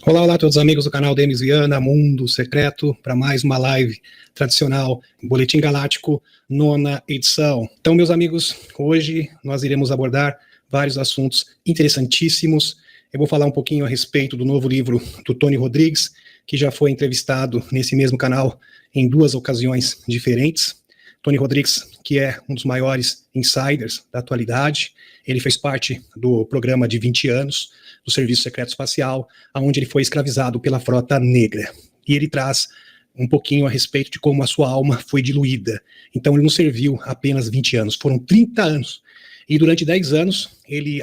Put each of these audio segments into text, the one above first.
Olá, olá a todos os amigos do canal Denis Viana, Mundo Secreto, para mais uma live tradicional, Boletim Galáctico, 9ª edição. Então, meus amigos, hoje nós iremos abordar vários assuntos interessantíssimos. Eu vou falar um pouquinho a respeito do novo livro do Tony Rodrigues, que já foi entrevistado nesse mesmo canal em 2 ocasiões diferentes. Tony Rodrigues, que é um dos maiores insiders da atualidade, ele fez parte do programa de 20 anos do Serviço Secreto Espacial, onde ele foi escravizado pela Frota Negra. E ele traz um pouquinho a respeito de como a sua alma foi diluída. Então ele não serviu apenas 20 anos, foram 30 anos. E durante 10 anos,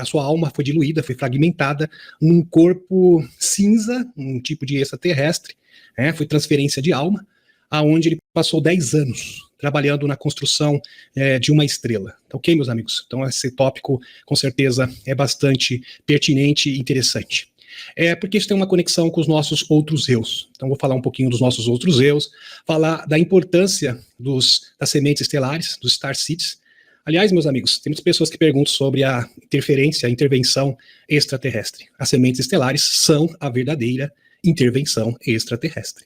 a sua alma foi diluída, foi fragmentada num corpo cinza, um tipo de extraterrestre, foi transferência de alma, aonde ele passou 10 anos trabalhando na construção de uma estrela. Ok, meus amigos? Então esse tópico, com certeza, é bastante pertinente e interessante. Porque isso tem uma conexão com os nossos outros eus. Então vou falar um pouquinho dos nossos outros eus, falar da importância das sementes estelares, dos Star Seeds. Aliás, meus amigos, tem muitas pessoas que perguntam sobre a interferência, a intervenção extraterrestre. As sementes estelares são a verdadeira intervenção extraterrestre.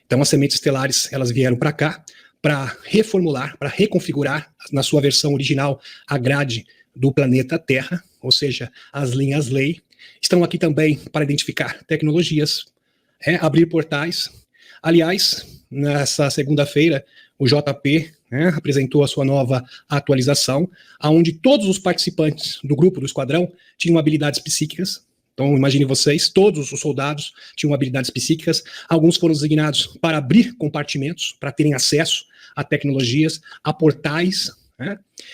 Então as sementes estelares, elas vieram para cá para reformular, para reconfigurar na sua versão original a grade do planeta Terra, ou seja, as linhas lei. Estão aqui também para identificar tecnologias, abrir portais. Aliás, nessa segunda-feira, o JP apresentou a sua nova atualização, onde todos os participantes do grupo do esquadrão tinham habilidades psíquicas. Então, imagine vocês, todos os soldados tinham habilidades psíquicas, alguns foram designados para abrir compartimentos, para terem acesso a tecnologias, a portais,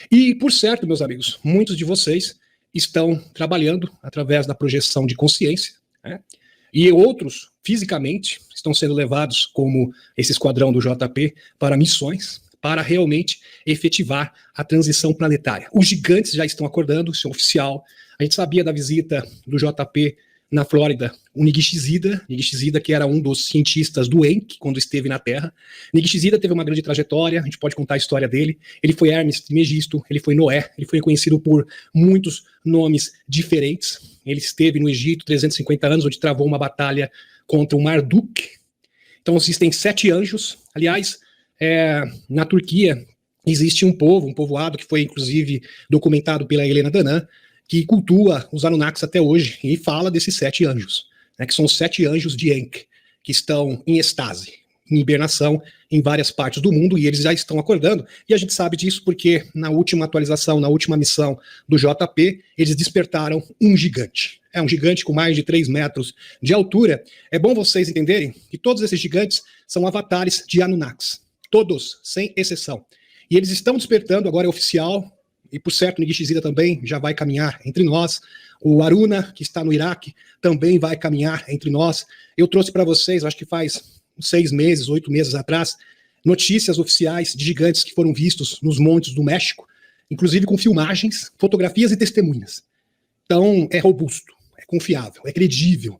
E, por certo, meus amigos, muitos de vocês estão trabalhando através da projeção de consciência, E outros, fisicamente, estão sendo levados, como esse esquadrão do JP, para missões, para realmente efetivar a transição planetária. Os gigantes já estão acordando, isso é oficial. A gente sabia da visita do JP na Flórida, o Nigishida, que era um dos cientistas do Enki, quando esteve na Terra. Nigishida teve uma grande trajetória, a gente pode contar a história dele. Ele foi Hermes Trismegisto, ele foi Noé, ele foi conhecido por muitos nomes diferentes. Ele esteve no Egito 350 anos, onde travou uma batalha contra o Marduk. Então existem 7 anjos. Aliás, na Turquia existe um povoado que foi inclusive documentado pela Helena Danan, que cultua os Anunnakis até hoje e fala desses 7 anjos, que são os 7 anjos de Enki, que estão em estase, em hibernação em várias partes do mundo, e eles já estão acordando, e a gente sabe disso porque na última atualização, na última missão do JP, eles despertaram um gigante. É um gigante com mais de 3 metros de altura. É bom vocês entenderem que todos esses gigantes são avatares de Anunnakis, todos, sem exceção. E eles estão despertando, agora é oficial, e por certo, o Nigishida também já vai caminhar entre nós. O Aruna, que está no Iraque, também vai caminhar entre nós. Eu trouxe para vocês, acho que faz 6 meses, 8 meses atrás, notícias oficiais de gigantes que foram vistos nos montes do México, inclusive com filmagens, fotografias e testemunhas. Então, é robusto, é confiável, é credível.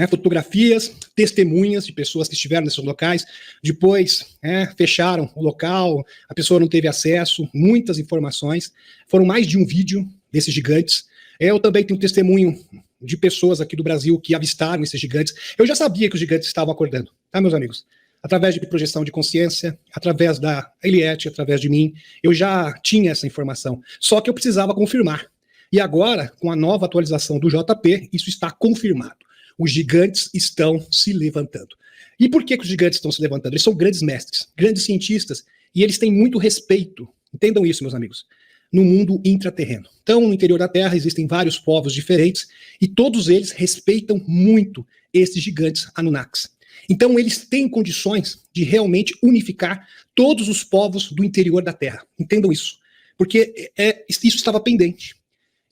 Fotografias, testemunhas de pessoas que estiveram nesses locais, depois fecharam o local, a pessoa não teve acesso, muitas informações, foram mais de um vídeo desses gigantes. Eu também tenho testemunho de pessoas aqui do Brasil que avistaram esses gigantes. Eu já sabia que os gigantes estavam acordando, tá, meus amigos? Através de projeção de consciência, através da Eliette, através de mim, eu já tinha essa informação, só que eu precisava confirmar. E agora, com a nova atualização do JP, isso está confirmado. Os gigantes estão se levantando. E por que os gigantes estão se levantando? Eles são grandes mestres, grandes cientistas, e eles têm muito respeito, entendam isso, meus amigos, no mundo intraterreno. Então, no interior da Terra existem vários povos diferentes, e todos eles respeitam muito esses gigantes Anunnakis. Então, eles têm condições de realmente unificar todos os povos do interior da Terra. Entendam isso, porque isso estava pendente.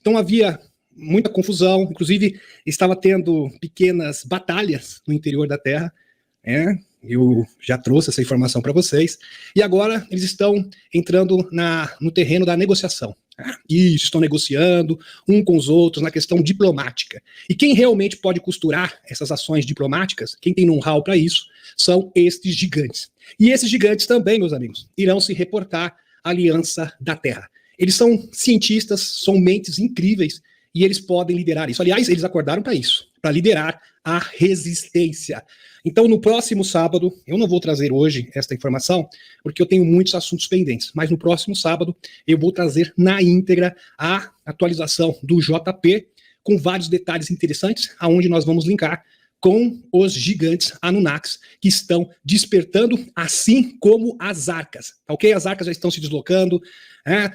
Então, havia muita confusão, inclusive estava tendo pequenas batalhas no interior da Terra, eu já trouxe essa informação para vocês, e agora eles estão entrando no terreno da negociação. Isso, estão negociando um com os outros na questão diplomática. E quem realmente pode costurar essas ações diplomáticas, quem tem know-how para isso, são estes gigantes. E esses gigantes também, meus amigos, irão se reportar à Aliança da Terra. Eles são cientistas, são mentes incríveis, e eles podem liderar isso. Aliás, eles acordaram para isso, para liderar a resistência. Então, no próximo sábado, eu não vou trazer hoje esta informação, porque eu tenho muitos assuntos pendentes, mas no próximo sábado eu vou trazer na íntegra a atualização do JP, com vários detalhes interessantes, aonde nós vamos linkar com os gigantes Anunnakis que estão despertando, assim como as arcas, ok? As arcas já estão se deslocando,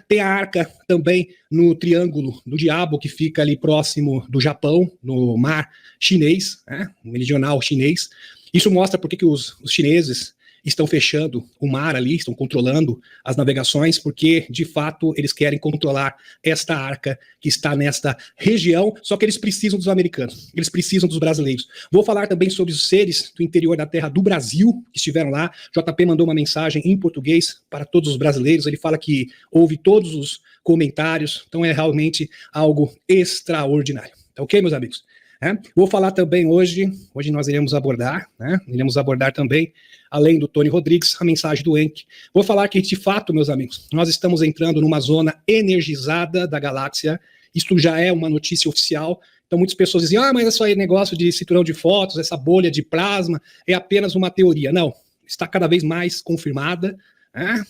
tem a arca também no Triângulo do Diabo, que fica ali próximo do Japão, no mar chinês, no meridional chinês. Isso mostra por que os chineses estão fechando o mar ali, estão controlando as navegações, porque, de fato, eles querem controlar esta arca que está nesta região, só que eles precisam dos americanos, eles precisam dos brasileiros. Vou falar também sobre os seres do interior da terra do Brasil, que estiveram lá. JP mandou uma mensagem em português para todos os brasileiros, ele fala que ouve todos os comentários, então é realmente algo extraordinário. Tá ok, meus amigos? Vou falar também hoje nós iremos abordar também, além do Tony Rodrigues, a mensagem do Enki. Vou falar que, de fato, meus amigos, nós estamos entrando numa zona energizada da galáxia, isto já é uma notícia oficial, então muitas pessoas dizem, mas isso aí é negócio de cinturão de fótons, essa bolha de plasma, é apenas uma teoria. Não, está cada vez mais confirmada.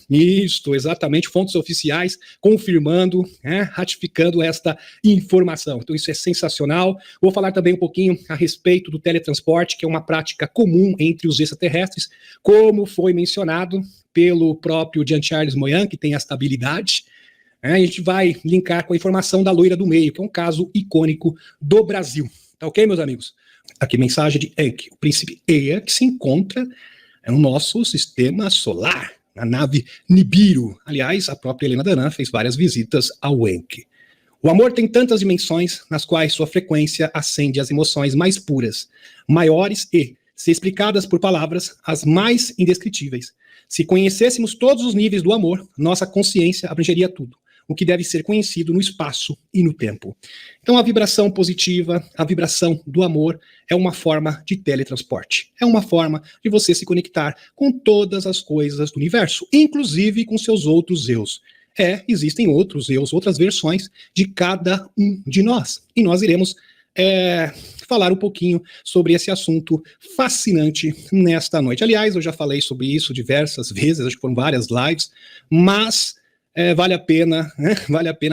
Isso, exatamente, fontes oficiais confirmando, ratificando esta informação. Então isso é sensacional. Vou falar também um pouquinho a respeito do teletransporte, que é uma prática comum entre os extraterrestres, como foi mencionado pelo próprio Jean-Charles Moyan, que tem esta habilidade. A gente vai linkar com a informação da loira do meio, que é um caso icônico do Brasil. Tá ok, meus amigos? Aqui, mensagem de Enki, o príncipe Ea, que se encontra no nosso sistema solar, na nave Nibiru. Aliás, a própria Helena Danã fez várias visitas ao Enki. O amor tem tantas dimensões nas quais sua frequência acende as emoções mais puras, maiores e, se explicadas por palavras, as mais indescritíveis. Se conhecêssemos todos os níveis do amor, nossa consciência abrangeria tudo, o que deve ser conhecido no espaço e no tempo. Então a vibração positiva, a vibração do amor é uma forma de teletransporte. É uma forma de você se conectar com todas as coisas do universo, inclusive com seus outros eus. Existem outros eus, outras versões de cada um de nós. E nós iremos falar um pouquinho sobre esse assunto fascinante nesta noite. Aliás, eu já falei sobre isso diversas vezes, acho que foram várias lives, mas vale a pena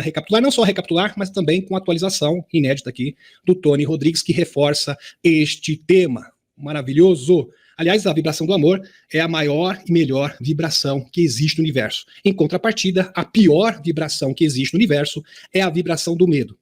recapitular, não só recapitular, mas também com atualização inédita aqui do Tony Rodrigues, que reforça este tema maravilhoso. Aliás, a vibração do amor é a maior e melhor vibração que existe no universo. Em contrapartida, a pior vibração que existe no universo é a vibração do medo.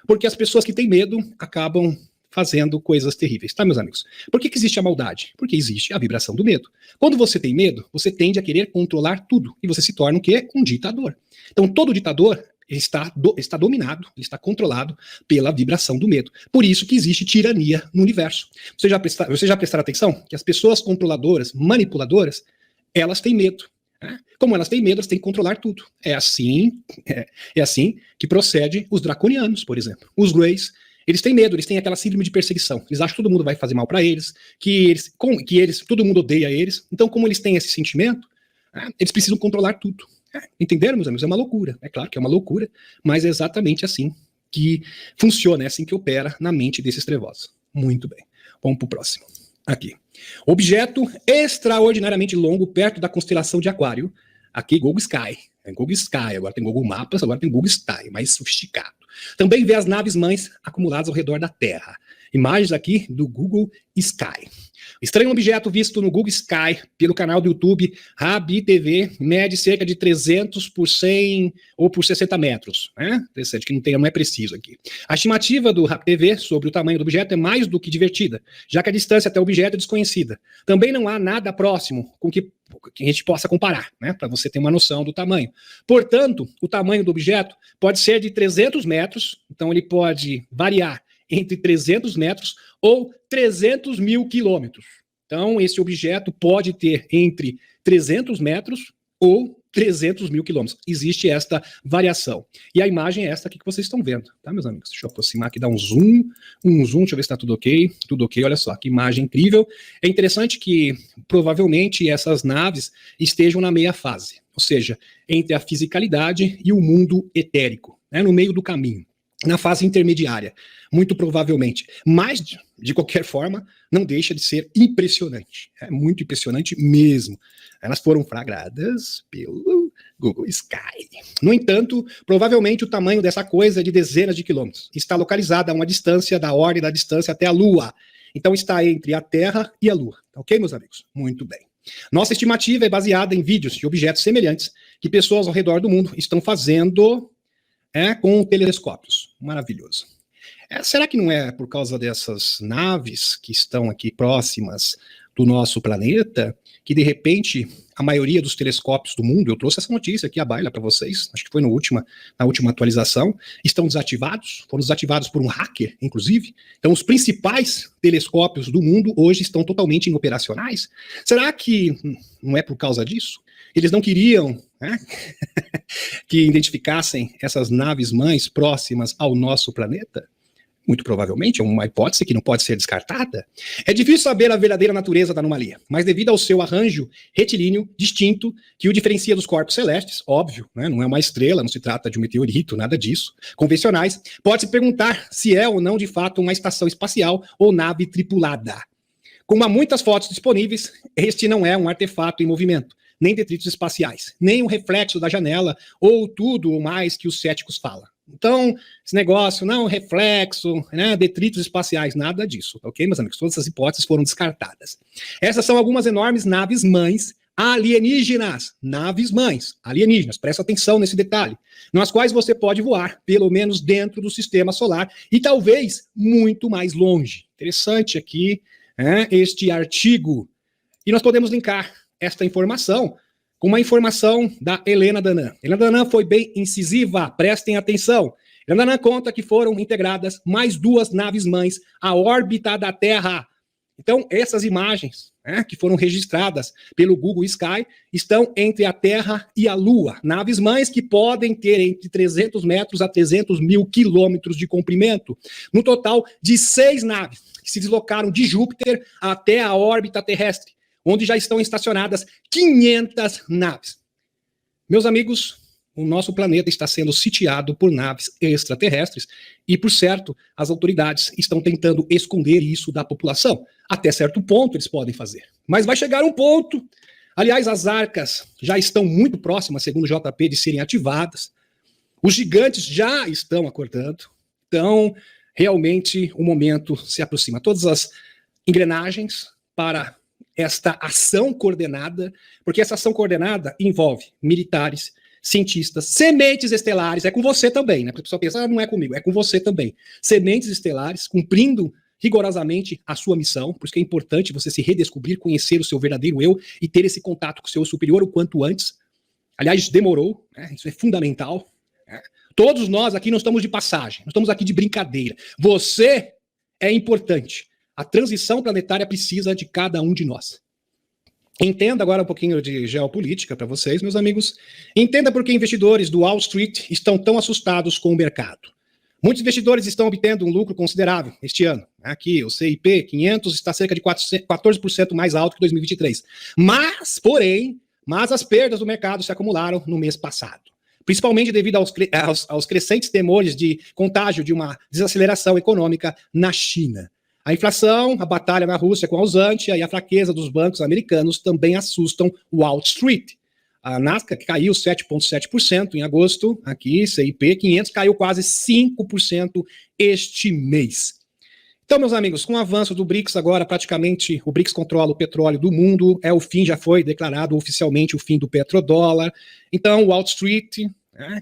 Porque as pessoas que têm medo acabam fazendo coisas terríveis, tá, meus amigos? Por que existe a maldade? Porque existe a vibração do medo. Quando você tem medo, você tende a querer controlar tudo, e você se torna o quê? Um ditador. Então, todo ditador está dominado, ele está controlado pela vibração do medo. Por isso que existe tirania no universo. Você já prestaram atenção que as pessoas controladoras, manipuladoras, elas têm medo. Como elas têm medo, elas têm que controlar tudo. É assim que procede os draconianos, por exemplo. Os Greys, eles têm medo, eles têm aquela síndrome de perseguição. Eles acham que todo mundo vai fazer mal para eles, que todo mundo odeia eles. Então, como eles têm esse sentimento, eles precisam controlar tudo. Entenderam, meus amigos? É uma loucura. É claro que é uma loucura, mas é exatamente assim que funciona, é assim que opera na mente desses trevosos. Muito bem. Vamos para o próximo. Aqui. Objeto extraordinariamente longo perto da constelação de Aquário. Aqui, Google Sky. Google Sky, agora tem Google Maps, agora tem Google Sky, mais sofisticado. Também vê as naves mães acumuladas ao redor da Terra. Imagens aqui do Google Sky. Estranho objeto visto no Google Sky pelo canal do YouTube Rabi TV mede cerca de 300 por 100 ou por 60 metros. Interessante que não é preciso aqui. A estimativa do Rabi TV sobre o tamanho do objeto é mais do que divertida, já que a distância até o objeto é desconhecida. Também não há nada próximo com que a gente possa comparar, para você ter uma noção do tamanho. Portanto, o tamanho do objeto pode ser de 300 metros, então ele pode variar entre 300 metros ou 300 mil quilômetros. Então, esse objeto pode ter entre 300 metros ou 300 mil quilômetros. Existe esta variação. E a imagem é esta aqui que vocês estão vendo, tá, meus amigos? Deixa eu aproximar aqui, dar um zoom, deixa eu ver se está tudo ok. Tudo ok, olha só, que imagem incrível. É interessante que, provavelmente, essas naves estejam na meia fase, ou seja, entre a fisicalidade e o mundo etérico, no meio do caminho. na fase intermediária, muito provavelmente. Mas, de qualquer forma, não deixa de ser impressionante. É muito impressionante mesmo. Elas foram flagradas pelo Google Sky. No entanto, provavelmente o tamanho dessa coisa é de dezenas de quilômetros. Está localizada a uma distância da ordem da distância até a Lua. Então está entre a Terra e a Lua. Ok, meus amigos? Muito bem. Nossa estimativa é baseada em vídeos de objetos semelhantes que pessoas ao redor do mundo estão fazendo com telescópios. Maravilhoso. Será que não é por causa dessas naves que estão aqui próximas do nosso planeta que, de repente, a maioria dos telescópios do mundo, eu trouxe essa notícia aqui à baila para vocês, acho que foi na última atualização, estão desativados, foram desativados por um hacker, inclusive. Então, os principais telescópios do mundo hoje estão totalmente inoperacionais. Será que não é por causa disso? Eles não queriam que identificassem essas naves mães próximas ao nosso planeta? Muito provavelmente, é uma hipótese que não pode ser descartada. É difícil saber a verdadeira natureza da anomalia, mas devido ao seu arranjo retilíneo distinto, que o diferencia dos corpos celestes, óbvio, não é uma estrela, não se trata de um meteorito, nada disso, convencionais, pode-se perguntar se é ou não de fato uma estação espacial ou nave tripulada. Como há muitas fotos disponíveis, este não é um artefato em movimento, nem detritos espaciais, nem um reflexo da janela, ou tudo o mais que os céticos falam. Então, esse negócio, não, reflexo, detritos espaciais, nada disso, ok, meus amigos? Todas essas hipóteses foram descartadas. Essas são algumas enormes naves mães alienígenas, presta atenção nesse detalhe, nas quais você pode voar, pelo menos dentro do sistema solar, e talvez muito mais longe. Interessante aqui, este artigo. E nós podemos linkar esta informação com uma informação da Helena Danan. Helena Danan foi bem incisiva, prestem atenção. Helena Danan conta que foram integradas mais 2 naves-mães à órbita da Terra. Então, essas imagens que foram registradas pelo Google Sky estão entre a Terra e a Lua. Naves-mães que podem ter entre 300 metros a 300 mil quilômetros de comprimento. No total de 6 naves que se deslocaram de Júpiter até a órbita terrestre, onde já estão estacionadas 500 naves. Meus amigos, o nosso planeta está sendo sitiado por naves extraterrestres e, por certo, as autoridades estão tentando esconder isso da população. Até certo ponto eles podem fazer. Mas vai chegar um ponto, aliás, as arcas já estão muito próximas, segundo o JP, de serem ativadas. Os gigantes já estão acordando. Então, realmente, o momento se aproxima. Todas as engrenagens para esta ação coordenada, porque essa ação coordenada envolve militares, cientistas, sementes estelares, é com você também, Porque a pessoa pensa, não é comigo, é com você também. Sementes estelares, cumprindo rigorosamente a sua missão, por isso que é importante você se redescobrir, conhecer o seu verdadeiro eu e ter esse contato com o seu superior o quanto antes. Aliás, demorou, isso é fundamental. Todos nós aqui não estamos de passagem, não estamos aqui de brincadeira. Você é importante. A transição planetária precisa de cada um de nós. Entenda agora um pouquinho de geopolítica para vocês, meus amigos. Entenda por que investidores do Wall Street estão tão assustados com o mercado. Muitos investidores estão obtendo um lucro considerável este ano. Aqui, o CIP 500 está cerca de 14% mais alto que 2023. Mas as perdas do mercado se acumularam no mês passado. Principalmente devido aos crescentes temores de contágio de uma desaceleração econômica na China. A inflação, a batalha na Rússia com a Ausântia e a fraqueza dos bancos americanos também assustam Wall Street. A Nasdaq caiu 7,7% em agosto, aqui, CIP 500 caiu quase 5% este mês. Então, meus amigos, com o avanço do BRICS agora, praticamente o BRICS controla o petróleo do mundo, o fim, já foi declarado oficialmente o fim do petrodólar. Então, Wall Street,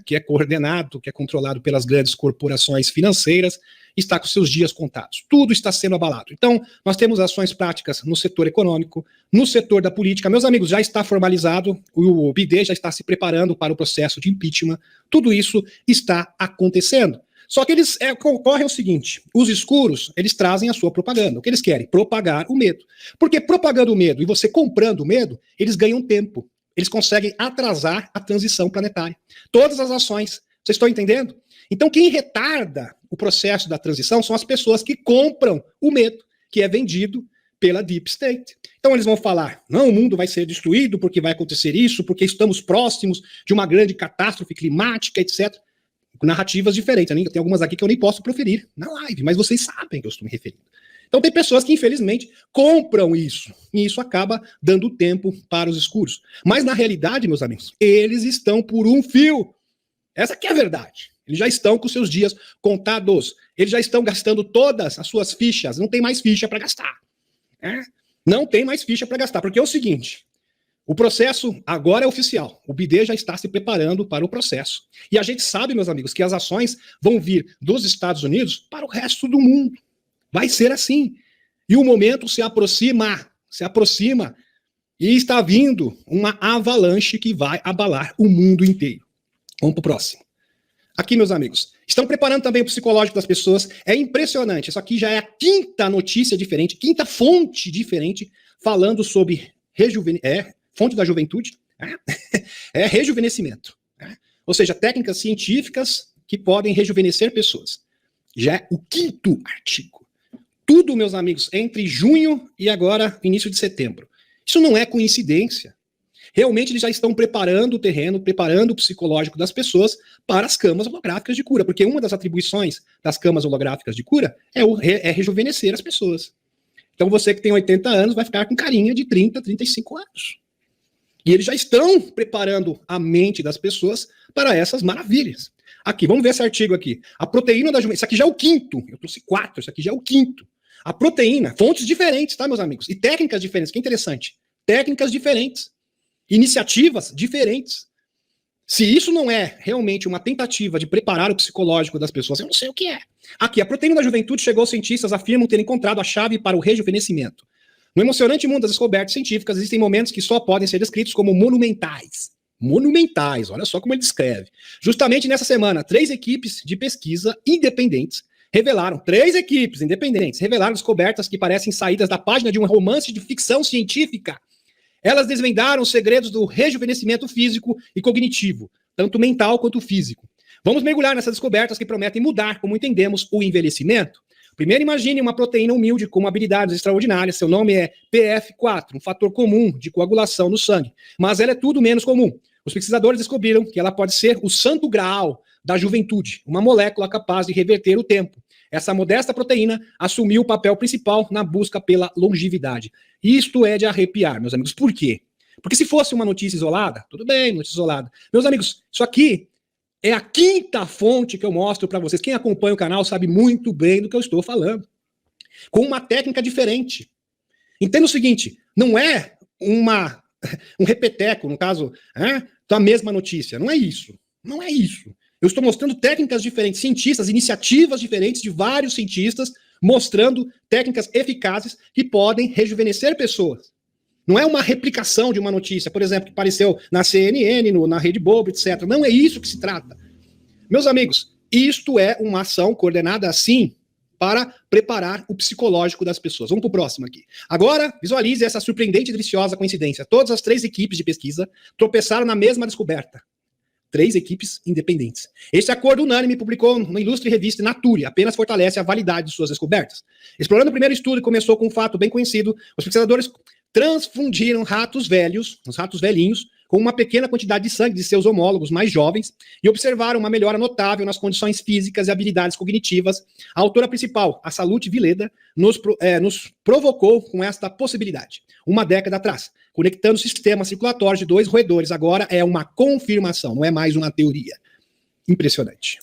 que é coordenado, que é controlado pelas grandes corporações financeiras, está com seus dias contados. Tudo está sendo abalado. Então, nós temos ações práticas no setor econômico, no setor da política. Meus amigos, já está formalizado, o BID já está se preparando para o processo de impeachment. Tudo isso está acontecendo. Só que ocorre o seguinte, os escuros, eles trazem a sua propaganda. O que eles querem? Propagar o medo. Porque propagando o medo e você comprando o medo, eles ganham tempo. Eles conseguem atrasar a transição planetária. Todas as ações. Vocês estão entendendo? Então, quem retarda o processo da transição são as pessoas que compram o medo, que é vendido pela Deep State. Então, eles vão falar, não, o mundo vai ser destruído porque vai acontecer isso, porque estamos próximos de uma grande catástrofe climática, etc. narrativas diferentes. Tem algumas aqui que eu nem posso proferir na live, mas vocês sabem que eu estou me referindo. Então tem pessoas que, infelizmente, compram isso, e isso acaba dando tempo para os escuros. Mas, na realidade, meus amigos, eles estão por um fio. Essa aqui é a verdade. Eles já estão com seus dias contados. Eles já estão gastando todas as suas fichas. Não tem mais ficha para gastar. Não tem mais ficha para gastar, porque é o seguinte... O processo agora é oficial. O BID já está se preparando para o processo. E a gente sabe, meus amigos, que as ações vão vir dos Estados Unidos para o resto do mundo. Vai ser assim. E o momento se aproxima, e está vindo uma avalanche que vai abalar o mundo inteiro. Vamos para o próximo. Aqui, meus amigos, estão preparando também o psicológico das pessoas. É impressionante. Isso aqui já é a quinta notícia diferente, quinta fonte diferente, falando sobre fonte da juventude, é rejuvenescimento. Ou seja, técnicas científicas que podem rejuvenescer pessoas. Já é o quinto artigo. Tudo, meus amigos, entre junho e agora início de setembro. Isso não é coincidência. Realmente eles já estão preparando o terreno, preparando o psicológico das pessoas para as camas holográficas de cura, porque uma das atribuições das camas holográficas de cura é rejuvenescer as pessoas. Então você que tem 80 anos vai ficar com carinha de 30, 35 anos. E eles já estão preparando a mente das pessoas para essas maravilhas. Aqui, vamos ver esse artigo aqui. A proteína da juventude. Isso aqui já é o quinto. Eu trouxe 4, isso aqui já é o quinto. A proteína, fontes diferentes, tá, meus amigos? E técnicas diferentes, que é interessante. Técnicas diferentes. Iniciativas diferentes. Se isso não é realmente uma tentativa de preparar o psicológico das pessoas, eu não sei o que é. Aqui, a proteína da juventude chegou, cientistas afirmam ter encontrado a chave para o rejuvenescimento. No emocionante mundo das descobertas científicas, existem momentos que só podem ser descritos como monumentais. Monumentais, olha só como ele descreve. Justamente nessa semana, 3 equipes de pesquisa independentes revelaram descobertas que parecem saídas da página de um romance de ficção científica. Elas desvendaram os segredos do rejuvenescimento físico e cognitivo, tanto mental quanto físico. Vamos mergulhar nessas descobertas que prometem mudar como entendemos o envelhecimento. Primeiro, imagine uma proteína humilde com habilidades extraordinárias. Seu nome é PF4, um fator comum de coagulação no sangue. Mas ela é tudo menos comum. Os pesquisadores descobriram que ela pode ser o santo graal da juventude, uma molécula capaz de reverter o tempo. Essa modesta proteína assumiu o papel principal na busca pela longevidade. Isto é de arrepiar, meus amigos. Por quê? Porque se fosse uma notícia isolada, tudo bem, notícia isolada. Meus amigos, isso aqui é a quinta fonte que eu mostro para vocês. Quem acompanha o canal sabe muito bem do que eu estou falando. Com uma técnica diferente. Entenda o seguinte, não é um repeteco, no caso, da mesma notícia. Não é isso. Não é isso. Eu estou mostrando técnicas diferentes, cientistas, iniciativas diferentes de vários cientistas, mostrando técnicas eficazes que podem rejuvenescer pessoas. Não é uma replicação de uma notícia, por exemplo, que apareceu na CNN, na Rede Globo, etc. Não é isso que se trata. Meus amigos, isto é uma ação coordenada assim para preparar o psicológico das pessoas. Vamos para o próximo aqui. Agora, visualize essa surpreendente e deliciosa coincidência. Todas as 3 equipes de pesquisa tropeçaram na mesma descoberta. 3 equipes independentes. Esse acordo unânime publicou na ilustre revista Nature apenas fortalece a validade de suas descobertas. Explorando o primeiro estudo, que começou com um fato bem conhecido, os pesquisadores transfundiram ratos velhos, os ratos velhinhos, com uma pequena quantidade de sangue de seus homólogos mais jovens e observaram uma melhora notável nas condições físicas e habilidades cognitivas. A autora principal, a Salute Vileda, nos provocou com esta possibilidade, uma década atrás, conectando o sistema circulatório de 2 roedores. Agora é uma confirmação, não é mais uma teoria. Impressionante.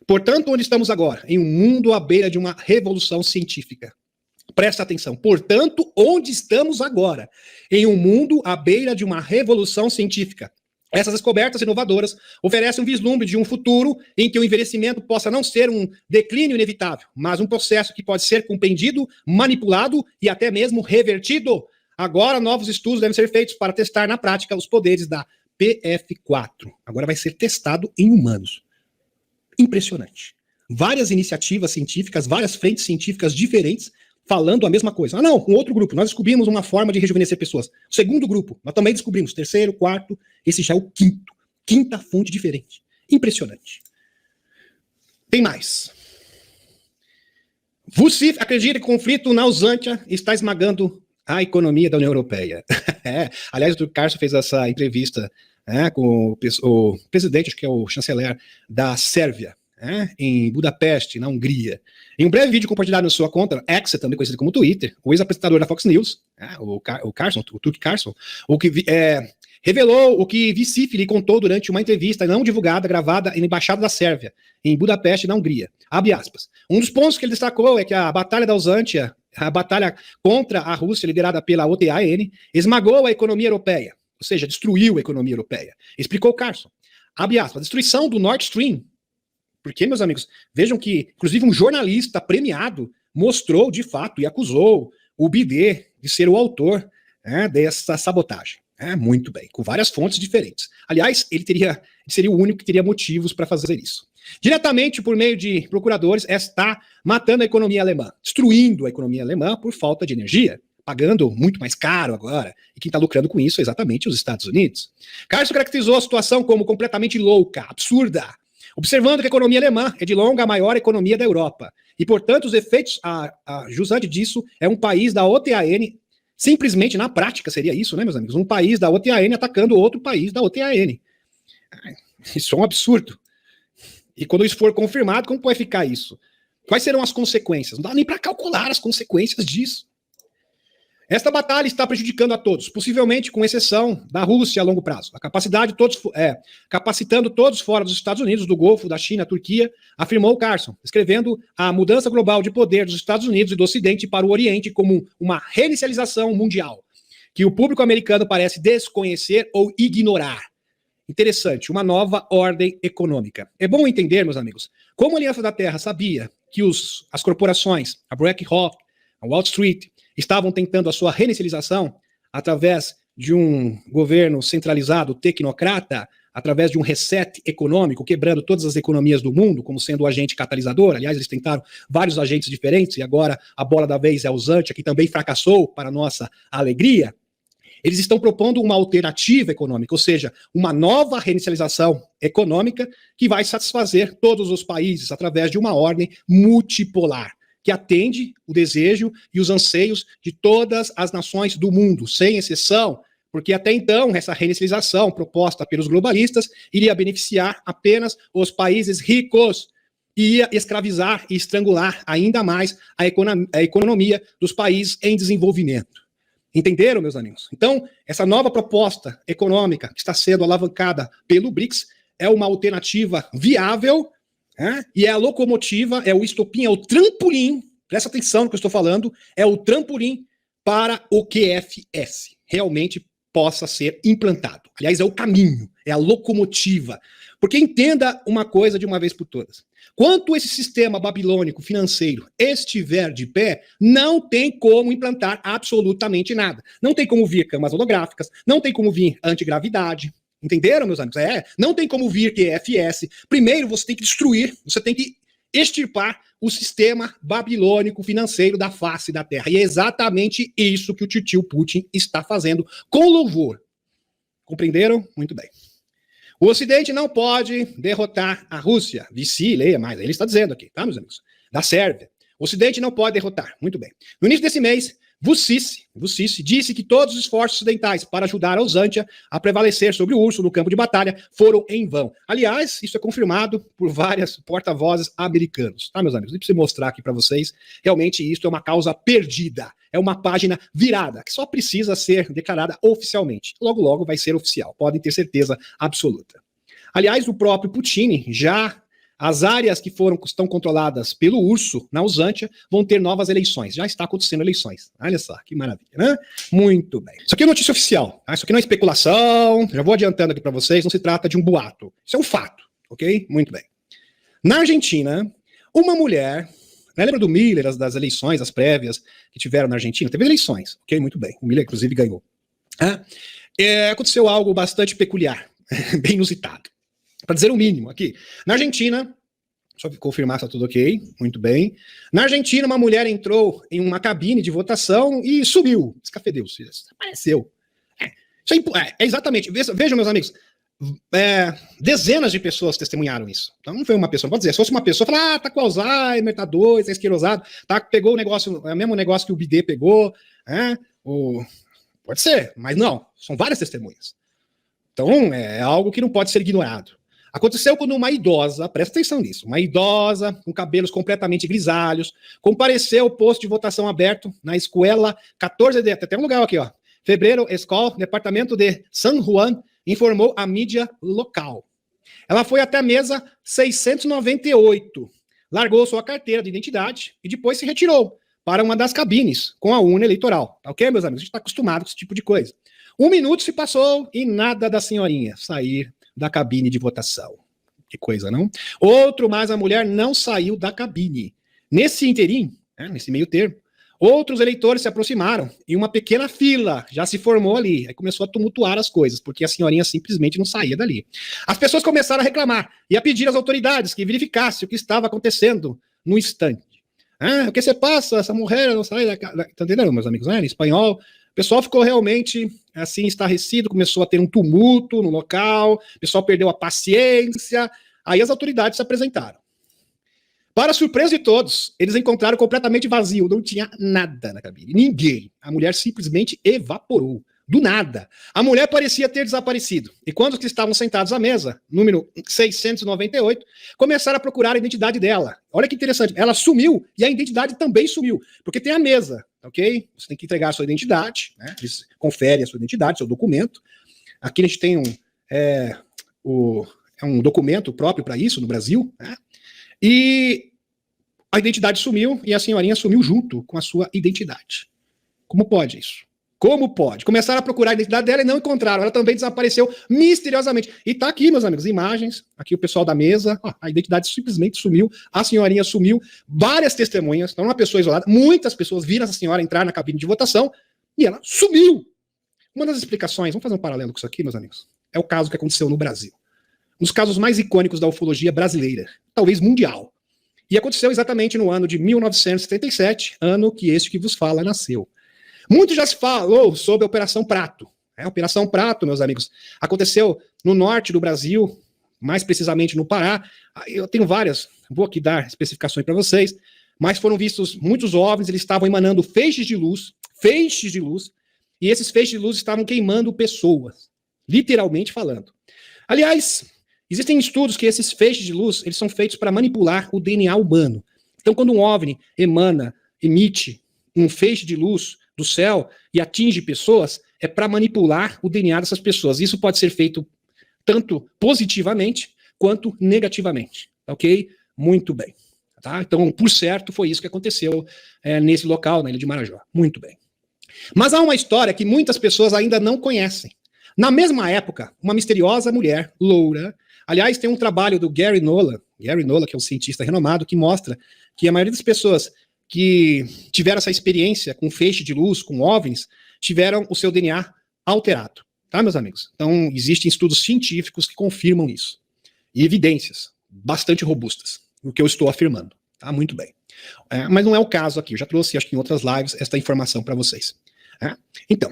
Portanto, onde estamos agora? Em um mundo à beira de uma revolução científica. Presta atenção. Portanto, onde estamos agora? Em um mundo à beira de uma revolução científica. Essas descobertas inovadoras oferecem um vislumbre de um futuro em que o envelhecimento possa não ser um declínio inevitável, mas um processo que pode ser compreendido, manipulado e até mesmo revertido. Agora, novos estudos devem ser feitos para testar na prática os poderes da PF4. Agora vai ser testado em humanos. Impressionante. Várias iniciativas científicas, várias frentes científicas diferentes falando a mesma coisa. Não, um outro grupo. Nós descobrimos uma forma de rejuvenescer pessoas. O segundo grupo, nós também descobrimos. Terceiro, quarto, esse já é o quinto. Quinta fonte diferente. Impressionante. Tem mais. Vucif acredita que o conflito na Usântia está esmagando a economia da União Europeia. Aliás, o Carson fez essa entrevista com o presidente, acho que é o chanceler da Sérvia, em Budapeste, na Hungria. Em um breve vídeo compartilhado na sua conta, X, também conhecido como Twitter, o ex-apresentador da Fox News, o Tucker Carlson, revelou o que Vicífili contou durante uma entrevista não divulgada, gravada na Embaixada da Sérvia, em Budapeste, na Hungria. Abre aspas. Um dos pontos que ele destacou é que a Batalha da Ausântia, a batalha contra a Rússia, liderada pela OTAN, esmagou a economia europeia, ou seja, destruiu a economia europeia. Explicou Carlson. Abre aspas. A destruição do Nord Stream. Porque, meus amigos, vejam que, inclusive, um jornalista premiado mostrou, de fato, e acusou o BD de ser o autor dessa sabotagem. Muito bem, com várias fontes diferentes. Aliás, ele seria o único que teria motivos para fazer isso. Diretamente por meio de procuradores, está matando a economia alemã, destruindo a economia alemã por falta de energia, pagando muito mais caro agora. E quem está lucrando com isso é exatamente os Estados Unidos. Carlson caracterizou a situação como completamente louca, absurda, observando que a economia alemã é de longa a maior economia da Europa. E, portanto, os efeitos jusante disso é um país da OTAN. Simplesmente, na prática, seria isso, né, meus amigos? Um país da OTAN atacando outro país da OTAN. Isso é um absurdo. E quando isso for confirmado, como vai ficar isso? Quais serão as consequências? Não dá nem para calcular as consequências disso. Esta batalha está prejudicando a todos, possivelmente com exceção da Rússia a longo prazo. Capacitando todos fora dos Estados Unidos, do Golfo, da China, Turquia, afirmou Carlson, descrevendo a mudança global de poder dos Estados Unidos e do Ocidente para o Oriente como uma reinicialização mundial, que o público americano parece desconhecer ou ignorar. Interessante, uma nova ordem econômica. É bom entender, meus amigos, como a Aliança da Terra sabia que as corporações, a BlackRock, a Wall Street, estavam tentando a sua reinicialização através de um governo centralizado, tecnocrata, através de um reset econômico, quebrando todas as economias do mundo, como sendo o agente catalisador. Aliás, eles tentaram vários agentes diferentes, e agora a bola da vez é o Zantia, que também fracassou, para nossa alegria. Eles estão propondo uma alternativa econômica, ou seja, uma nova reinicialização econômica que vai satisfazer todos os países através de uma ordem multipolar, que atende o desejo e os anseios de todas as nações do mundo, sem exceção, porque até então essa reinicialização proposta pelos globalistas iria beneficiar apenas os países ricos e ia escravizar e estrangular ainda mais a economia dos países em desenvolvimento. Entenderam, meus amigos? Então, essa nova proposta econômica que está sendo alavancada pelo BRICS é uma alternativa viável, e é a locomotiva, é o estopim, é o trampolim, presta atenção no que eu estou falando, é o trampolim para o QFS realmente possa ser implantado. Aliás, é o caminho, é a locomotiva. Porque entenda uma coisa de uma vez por todas. Quanto esse sistema babilônico financeiro estiver de pé, não tem como implantar absolutamente nada. Não tem como vir camas holográficas, não tem como vir antigravidade. Entenderam, meus amigos? Não tem como vir QFS. Primeiro, você tem que destruir, você tem que extirpar o sistema babilônico financeiro da face da Terra. E é exatamente isso que o tio Putin está fazendo com louvor. Compreenderam? Muito bem. O Ocidente não pode derrotar a Rússia. Vici, leia mais. Ele está dizendo aqui, tá, meus amigos? Da Sérvia. O Ocidente não pode derrotar. Muito bem. No início desse mês, Vucic disse que todos os esforços ocidentais para ajudar a Ausântia a prevalecer sobre o urso no campo de batalha foram em vão. Aliás, isso é confirmado por vários porta-vozes americanos, tá, meus amigos? Nem preciso mostrar aqui para vocês. Realmente, isso é uma causa perdida. É uma página virada, que só precisa ser declarada oficialmente. Logo, logo vai ser oficial. Podem ter certeza absoluta. Aliás, o próprio Putin já... As áreas que estão controladas pelo urso, na Ausântia, vão ter novas eleições. Já está acontecendo eleições. Olha só, que maravilha, né? Muito bem. Isso aqui é notícia oficial. Tá? Isso aqui não é especulação. Já vou adiantando aqui para vocês, não se trata de um boato. Isso é um fato, ok? Muito bem. Na Argentina, uma mulher... Lembra do Miller, das eleições, as prévias que tiveram na Argentina? Teve eleições, ok? Muito bem. O Miller, inclusive, ganhou. Aconteceu algo bastante peculiar, bem inusitado. Para dizer o mínimo aqui. Na Argentina, só confirmar se está tudo ok, muito bem. Na Argentina, uma mulher entrou em uma cabine de votação e sumiu. Escafedeu-se, desapareceu. Exatamente. Vejam, meus amigos, dezenas de pessoas testemunharam isso. Então não foi uma pessoa, não pode dizer, se fosse uma pessoa, falar, tá com Alzheimer, tá doido, tá esclerosado, pegou o negócio, é o mesmo negócio que o BD pegou, pode ser, mas não, são várias testemunhas. Então, é algo que não pode ser ignorado. Aconteceu quando uma idosa, presta atenção nisso, uma idosa com cabelos completamente grisalhos, compareceu ao posto de votação aberto na escola 14 de... Tem um lugar aqui, ó. Fevereiro, Escola, departamento de San Juan, informou a mídia local. Ela foi até a mesa 698, largou sua carteira de identidade e depois se retirou para uma das cabines com a urna eleitoral. Tá ok, meus amigos? A gente está acostumado com esse tipo de coisa. 1 minuto se passou e nada da senhorinha sair da cabine de votação. Que coisa, não? Outro, mas a mulher não saiu da cabine. Nesse interim, nesse meio termo, outros eleitores se aproximaram e uma pequena fila já se formou ali. Aí começou a tumultuar as coisas, porque a senhorinha simplesmente não saía dali. As pessoas começaram a reclamar e a pedir às autoridades que verificassem o que estava acontecendo no instante. O que você passa? Essa mulher não sai da... Tá entendendo, meus amigos? Em espanhol... O pessoal ficou realmente, assim, estarrecido, começou a ter um tumulto no local, o pessoal perdeu a paciência, aí as autoridades se apresentaram. Para surpresa de todos, eles encontraram completamente vazio, não tinha nada na cabine, ninguém. A mulher simplesmente evaporou, do nada. A mulher parecia ter desaparecido, e quando os que estavam sentados à mesa, número 698, começaram a procurar a identidade dela. Olha que interessante, ela sumiu e a identidade também sumiu, porque tem a mesa, ok? Você tem que entregar a sua identidade, né? Eles conferem a sua identidade, seu documento. Aqui a gente tem um documento próprio para isso no Brasil, né? E a identidade sumiu e a senhorinha sumiu junto com a sua identidade. Como pode isso? Como pode? Começaram a procurar a identidade dela e não encontraram. Ela também desapareceu misteriosamente. E tá aqui, meus amigos, imagens. Aqui o pessoal da mesa. A identidade simplesmente sumiu. A senhorinha sumiu. Várias testemunhas. Então, uma pessoa isolada. Muitas pessoas viram essa senhora entrar na cabine de votação e ela sumiu. Uma das explicações, vamos fazer um paralelo com isso aqui, meus amigos, é o caso que aconteceu no Brasil. Um dos casos mais icônicos da ufologia brasileira, talvez mundial. E aconteceu exatamente no ano de 1977, ano que este que vos fala nasceu. Muito já se falou sobre a Operação Prato. A Operação Prato, meus amigos, aconteceu no norte do Brasil, mais precisamente no Pará. Eu tenho várias, vou aqui dar especificações para vocês, mas foram vistos muitos OVNIs, eles estavam emanando feixes de luz, e esses feixes de luz estavam queimando pessoas, literalmente falando. Aliás, existem estudos que esses feixes de luz, eles são feitos para manipular o DNA humano. Então, quando um OVNI emite um feixe de luz do céu e atinge pessoas, é para manipular o DNA dessas pessoas. Isso pode ser feito tanto positivamente quanto negativamente, ok? Muito bem. Tá? Então, por certo, foi isso que aconteceu nesse local, na Ilha de Marajó. Muito bem. Mas há uma história que muitas pessoas ainda não conhecem. Na mesma época, uma misteriosa mulher, loura, aliás, tem um trabalho do Gary Nolan, que é um cientista renomado, que mostra que a maioria das pessoas que tiveram essa experiência com feixe de luz, com OVNIs, tiveram o seu DNA alterado, tá, meus amigos? Então, existem estudos científicos que confirmam isso. E evidências bastante robustas, o que eu estou afirmando, tá? Muito bem. Mas não é o caso aqui, eu já trouxe, acho que em outras lives, essa informação para vocês. Então,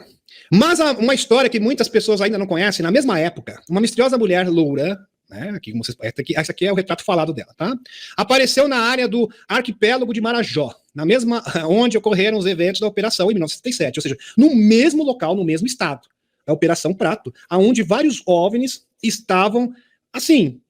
mas uma história que muitas pessoas ainda não conhecem, na mesma época, uma misteriosa mulher loura, aqui, essa aqui é o retrato falado dela, tá? Apareceu na área do arquipélago de Marajó, na mesma onde ocorreram os eventos da Operação em 1977, ou seja, no mesmo local, no mesmo estado, a Operação Prato, aonde vários OVNIs estavam, assim,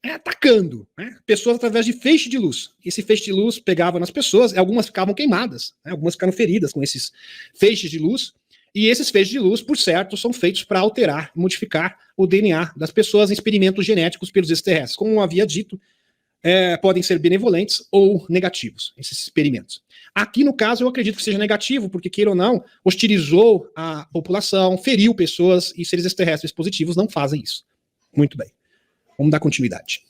atacando, né? Pessoas através de feixe de luz. Esse feixe de luz pegava nas pessoas, algumas ficavam queimadas, algumas ficaram feridas com esses feixes de luz. E esses feixes de luz, por certo, são feitos para alterar, modificar o DNA das pessoas em experimentos genéticos pelos extraterrestres. Como eu havia dito, podem ser benevolentes ou negativos, esses experimentos. Aqui, no caso, eu acredito que seja negativo, porque, queira ou não, hostilizou a população, feriu pessoas, e seres extraterrestres positivos não fazem isso. Muito bem. Vamos dar continuidade.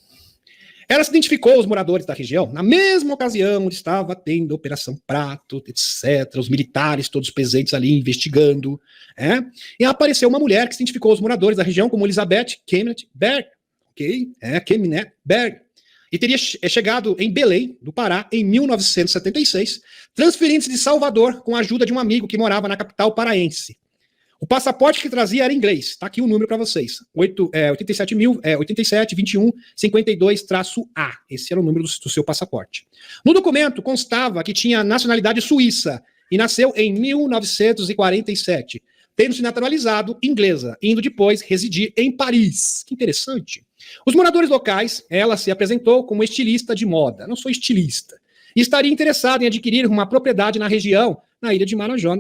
Ela se identificou aos moradores da região na mesma ocasião onde estava tendo a Operação Prato, etc., os militares todos presentes ali investigando. E apareceu uma mulher que se identificou aos moradores da região como Elizabeth Kenneth Berg, Kenneth Berg, e teria chegado em Belém, do Pará, em 1976, transferindo-se de Salvador com a ajuda de um amigo que morava na capital paraense. O passaporte que trazia era em inglês. Está aqui o número para vocês. 87.2152-A. Esse era o número do seu passaporte. No documento constava que tinha nacionalidade suíça e nasceu em 1947. tendo se naturalizado inglesa, indo depois residir em Paris. Que interessante. Os moradores locais, ela se apresentou como estilista de moda. Não sou estilista. E estaria interessada em adquirir uma propriedade na região, na ilha de Marajó.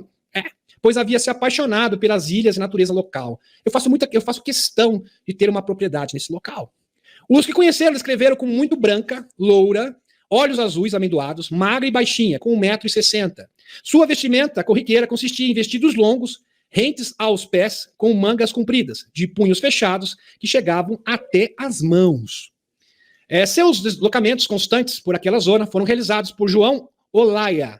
Pois havia se apaixonado pelas ilhas e natureza local. Eu faço questão de ter uma propriedade nesse local. Os que conheceram descreveram como muito branca, loura, olhos azuis amendoados, magra e baixinha, com 1,60 m. Sua vestimenta corriqueira consistia em vestidos longos, rentes aos pés, com mangas compridas, de punhos fechados, que chegavam até as mãos. Seus deslocamentos constantes por aquela zona foram realizados por João Olaia,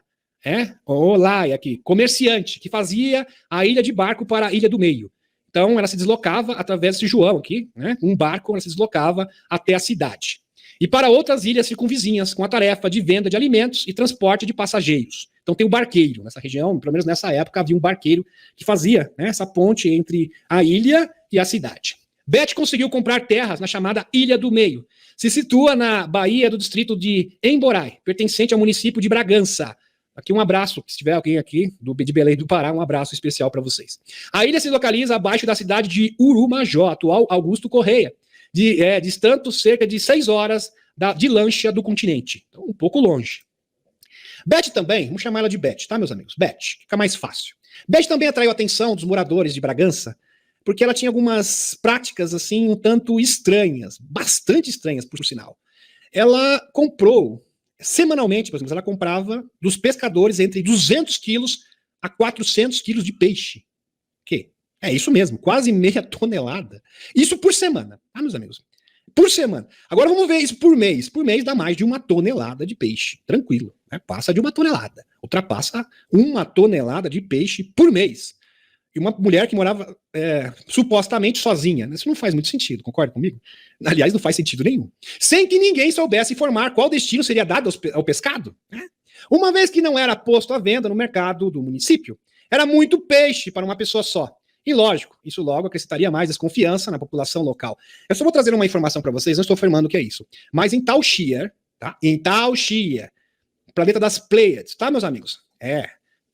Olaia aqui, comerciante, que fazia a ilha de barco para a Ilha do Meio. Então, ela se deslocava através desse João aqui, um barco, ela se deslocava até a cidade. E para outras ilhas circunvizinhas, com a tarefa de venda de alimentos e transporte de passageiros. Então tem o barqueiro nessa região, pelo menos nessa época havia um barqueiro que fazia essa ponte entre a ilha e a cidade. Beth conseguiu comprar terras na chamada Ilha do Meio. Se situa na Baía do distrito de Emborai, pertencente ao município de Bragança. Aqui um abraço, se tiver alguém aqui de Belém do Pará, um abraço especial para vocês. A ilha se localiza abaixo da cidade de Urumajó, atual Augusto Correia, distante cerca de 6 horas de lancha do continente. Então, um pouco longe. Beth também, vamos chamar ela de Beth, tá, meus amigos? Beth, fica mais fácil. Beth também atraiu a atenção dos moradores de Bragança, porque ela tinha algumas práticas, assim, um tanto estranhas, bastante estranhas, por sinal. Ela comprou, semanalmente, por exemplo, ela comprava dos pescadores entre 200 quilos a 400 quilos de peixe. Que? É isso mesmo, quase meia tonelada. Isso por semana, tá, meus amigos? Por semana. Agora vamos ver isso por mês. Por mês dá mais de 1 tonelada de peixe. Tranquilo. Passa de 1 tonelada. Ultrapassa 1 tonelada de peixe por mês. E uma mulher que morava supostamente sozinha. Isso não faz muito sentido, concorda comigo? Aliás, não faz sentido nenhum. Sem que ninguém soubesse informar qual destino seria dado ao pescado. Uma vez que não era posto à venda no mercado do município, era muito peixe para uma pessoa só. E lógico, isso logo acrescentaria mais desconfiança na população local. Eu só vou trazer uma informação para vocês, não estou afirmando que é isso. Mas em Taoxia, tá? Em Taoxia, planeta das Pleiades, tá, meus amigos?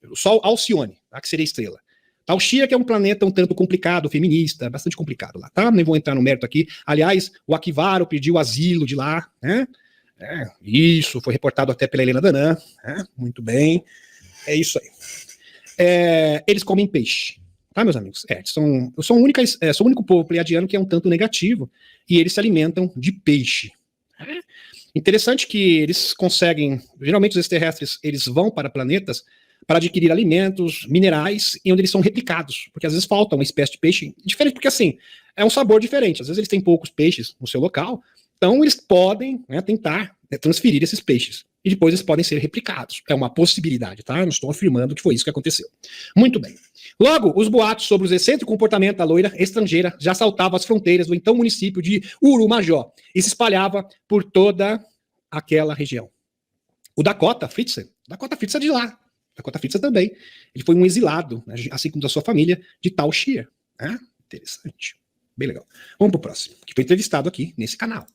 O Sol Alcione, tá? Que seria estrela. Taoxia, que é um planeta um tanto complicado, feminista, bastante complicado lá, tá? Nem vou entrar no mérito aqui. Aliás, o Akivaro pediu asilo de lá, né? Isso, foi reportado até pela Helena Danã, muito bem. É isso aí. Eles comem peixe. Tá, meus amigos? Eu sou o único povo pleiadiano que é um tanto negativo e eles se alimentam de peixe. Interessante que eles conseguem, geralmente os extraterrestres, eles vão para planetas para adquirir alimentos, minerais, e onde eles são replicados, porque às vezes falta uma espécie de peixe diferente, porque assim, é um sabor diferente, às vezes eles têm poucos peixes no seu local, então eles podem tentar transferir esses peixes. E depois eles podem ser replicados. É uma possibilidade, tá? Eu não estou afirmando que foi isso que aconteceu. Muito bem. Logo, os boatos sobre o excêntrico comportamento da loira estrangeira já saltavam as fronteiras do então município de Urumajó e se espalhava por toda aquela região. O Dakota Fritzer é de lá. Dakota Fritzer também. Ele foi um exilado, assim como da sua família, de Taoxia. Interessante. Bem legal. Vamos pro próximo, que foi entrevistado aqui nesse canal.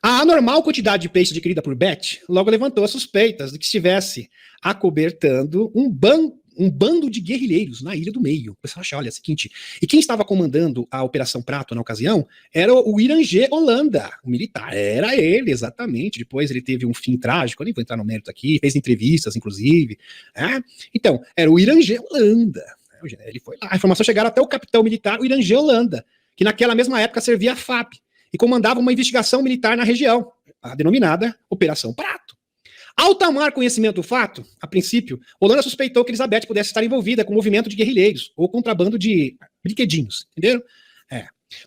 A anormal quantidade de peixe adquirida por Beth logo levantou as suspeitas de que estivesse acobertando um bando de guerrilheiros na Ilha do Meio. O pessoal acha, olha, é o seguinte, e quem estava comandando a Operação Prato na ocasião era o Irangê Holanda, o militar. Era ele, exatamente. Depois ele teve um fim trágico, eu nem vou entrar no mérito aqui, fez entrevistas, inclusive. Então, era o Irangê Holanda. Ele foi lá. A informação chegara até o capitão militar, o Irangê Holanda, que naquela mesma época servia a FAP e comandava uma investigação militar na região, a denominada Operação Prato. Ao tomar conhecimento do fato, a princípio, Holanda suspeitou que Elizabeth pudesse estar envolvida com o movimento de guerrilheiros ou contrabando de brinquedinhos, entenderam?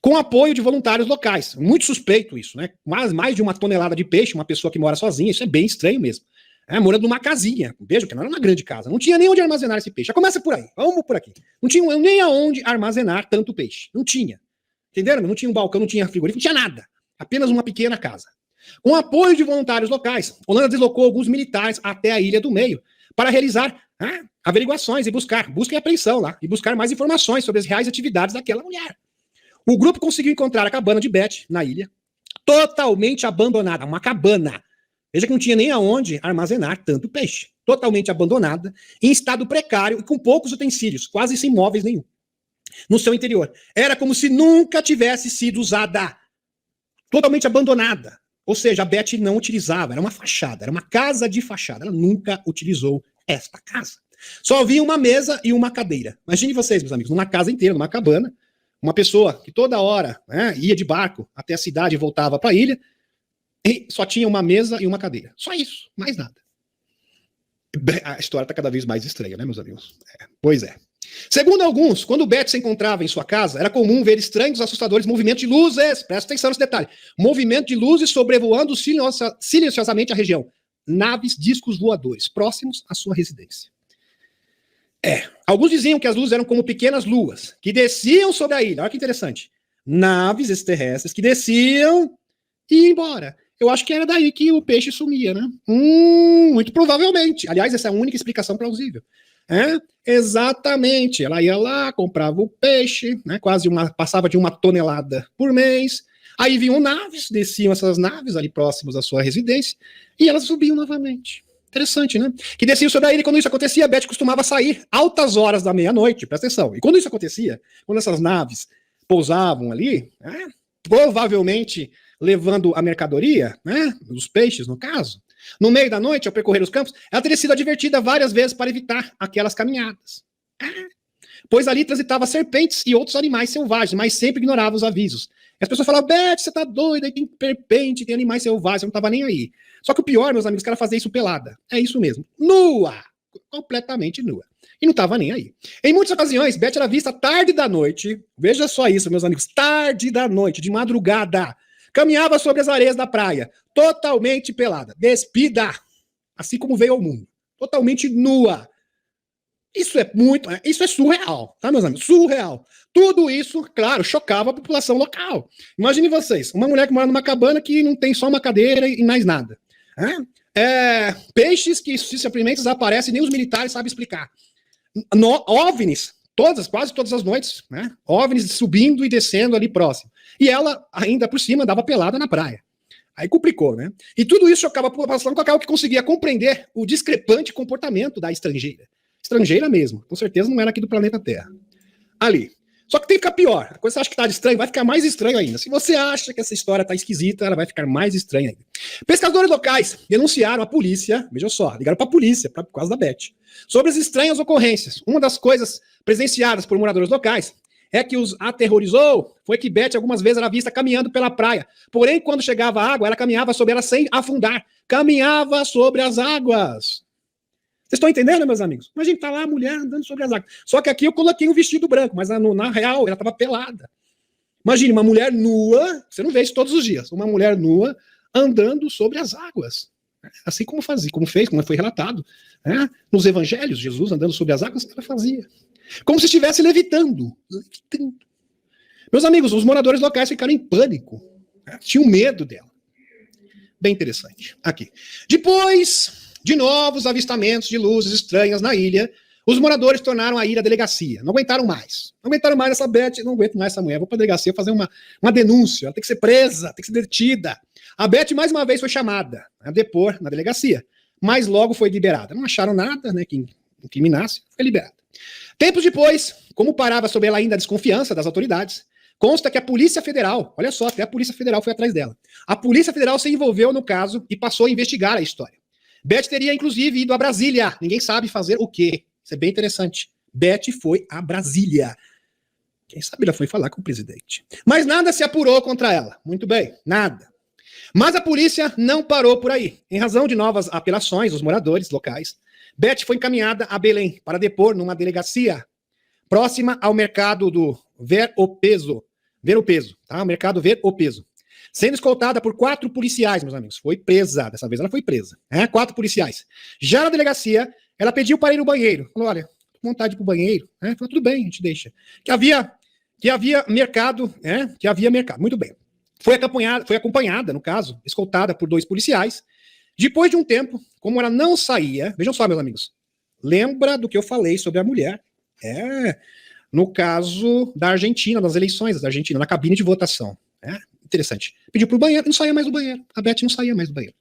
Com apoio de voluntários locais. Muito suspeito isso, né? Mais de 1 tonelada de peixe, uma pessoa que mora sozinha, isso é bem estranho mesmo. Morando numa casinha, veja que não era uma grande casa, não tinha nem onde armazenar esse peixe. Já começa por aí, vamos por aqui. Não tinha nem aonde armazenar tanto peixe, não tinha. Entenderam? Não tinha um balcão, não tinha frigorífico, não tinha nada. Apenas uma pequena casa. Com apoio de voluntários locais, Holanda deslocou alguns militares até a Ilha do Meio para realizar averiguações e busca e apreensão lá, e buscar mais informações sobre as reais atividades daquela mulher. O grupo conseguiu encontrar a cabana de Beth na ilha, totalmente abandonada, uma cabana. Veja que não tinha nem aonde armazenar tanto peixe. Totalmente abandonada, em estado precário e com poucos utensílios, quase sem móveis nenhum. no seu interior. Era como se nunca tivesse sido usada, totalmente abandonada. Ou seja, a Beth não utilizava, era uma fachada, era uma casa de fachada. Ela nunca utilizou esta casa. Só havia uma mesa e uma cadeira. Imagine vocês, meus amigos, numa casa inteira, numa cabana, uma pessoa que toda hora, né, ia de barco até a cidade e voltava para a ilha, e só tinha uma mesa e uma cadeira. Só isso, mais nada. A história está cada vez mais estranha, né, meus amigos? Pois é. Segundo alguns, quando Beth se encontrava em sua casa, era comum ver estranhos, assustadores movimentos de luzes. Presta atenção nesse detalhe. Movimento de luzes sobrevoando silenciosamente a região. Naves, discos voadores, próximos à sua residência. Alguns diziam que as luzes eram como pequenas luas, que desciam sobre a ilha. Olha que interessante. Naves extraterrestres que desciam e iam embora. Eu acho que era daí que o peixe sumia, né? Muito provavelmente. Aliás, essa é a única explicação plausível. Exatamente. Ela ia lá, comprava o peixe, né? Passava de 1 tonelada por mês. Aí vinham naves, desciam essas naves ali próximos da sua residência e elas subiam novamente. Interessante, né? Que desciam sobre a ilha e quando isso acontecia, a Beth costumava sair altas horas da meia-noite, presta atenção. E quando isso acontecia, quando essas naves pousavam ali, provavelmente levando a mercadoria, né, os peixes no caso, no meio da noite, ao percorrer os campos, ela teria sido advertida várias vezes para evitar aquelas caminhadas. Pois ali transitavam serpentes e outros animais selvagens, mas sempre ignorava os avisos. E as pessoas falavam, Beth, você tá doida, aí tem serpente, tem animais selvagens, eu não tava nem aí. Só que o pior, meus amigos, que ela fazia isso pelada. É isso mesmo, nua, completamente nua. E não tava nem aí. Em muitas ocasiões, Beth era vista tarde da noite, veja só isso, meus amigos, tarde da noite, de madrugada, caminhava sobre as areias da praia, totalmente pelada, despida, assim como veio ao mundo, totalmente nua. Isso é surreal, tá, meus amigos? Surreal. Tudo isso, claro, chocava a população local. Imagine vocês, uma mulher que mora numa cabana que não tem só uma cadeira e mais nada. Peixes que simplesmente desaparecem, nem os militares sabem explicar. OVNIs, quase todas as noites, né? OVNIs subindo e descendo ali próximo. E ela, ainda por cima, dava pelada na praia. Aí complicou, né? E tudo isso chocava a população com aquela que conseguia compreender o discrepante comportamento da estrangeira. Estrangeira mesmo, com certeza não era aqui do planeta Terra. Ali. Só que tem que ficar pior. A coisa que você acha que tá estranho, vai ficar mais estranho ainda. Se você acha que essa história tá esquisita, ela vai ficar mais estranha ainda. Pescadores locais denunciaram a polícia, veja só, ligaram pra polícia, por causa da Beth, sobre as estranhas ocorrências. Uma das coisas presenciadas por moradores locais é que os aterrorizou foi que Beth algumas vezes era vista caminhando pela praia. Porém, quando chegava a água, ela caminhava sobre ela sem afundar. Caminhava sobre as águas. Vocês estão entendendo, meus amigos? Imagina, tá lá a mulher andando sobre as águas. Só que aqui eu coloquei um vestido branco, mas na real ela estava pelada. Imagine uma mulher nua, você não vê isso todos os dias, uma mulher nua andando sobre as águas. Assim como como foi relatado, né? Nos evangelhos, Jesus andando sobre as águas, ela fazia. Como se estivesse levitando. Meus amigos, os moradores locais ficaram em pânico. Né? Tinham medo dela. Bem interessante. Aqui. Depois de novos avistamentos de luzes estranhas na ilha, os moradores tornaram a ilha delegacia. Não aguentaram mais. Não aguentaram mais essa Beth. Não aguento mais essa mulher. Vou para a delegacia fazer uma denúncia. Ela tem que ser presa, tem que ser detida. A Beth, mais uma vez, foi chamada a depor na delegacia. Mas logo foi liberada. Não acharam nada, né, que incriminasse. Foi liberada. Tempos depois, como parava sobre ela ainda a desconfiança das autoridades, consta que a Polícia Federal, olha só, até a Polícia Federal foi atrás dela. A Polícia Federal se envolveu no caso e passou a investigar a história. Beth teria, inclusive, ido a Brasília. Ninguém sabe fazer o quê. Isso é bem interessante. Beth foi a Brasília. Quem sabe ela foi falar com o presidente. Mas nada se apurou contra ela. Muito bem, nada. Mas a polícia não parou por aí. Em razão de novas apelações dos moradores locais, Beth foi encaminhada a Belém para depor numa delegacia próxima ao mercado do Ver o Peso, tá? O mercado Ver o Peso. Sendo escoltada por 4 policiais, meus amigos. Foi presa, dessa vez ela foi presa. 4 policiais. Já na delegacia, ela pediu para ir no banheiro. Falou, olha, tô com vontade de ir pro banheiro. Falou, tudo bem, a gente deixa. Que havia mercado, que havia mercado. Muito bem. Foi acompanhada, no caso, escoltada por 2 policiais. Depois de um tempo, como ela não saía, vejam só, meus amigos, lembra do que eu falei sobre a mulher? No caso da Argentina, das eleições da Argentina, na cabine de votação. Interessante. Pediu pro banheiro, não saía mais do banheiro. A Beth não saía mais do banheiro.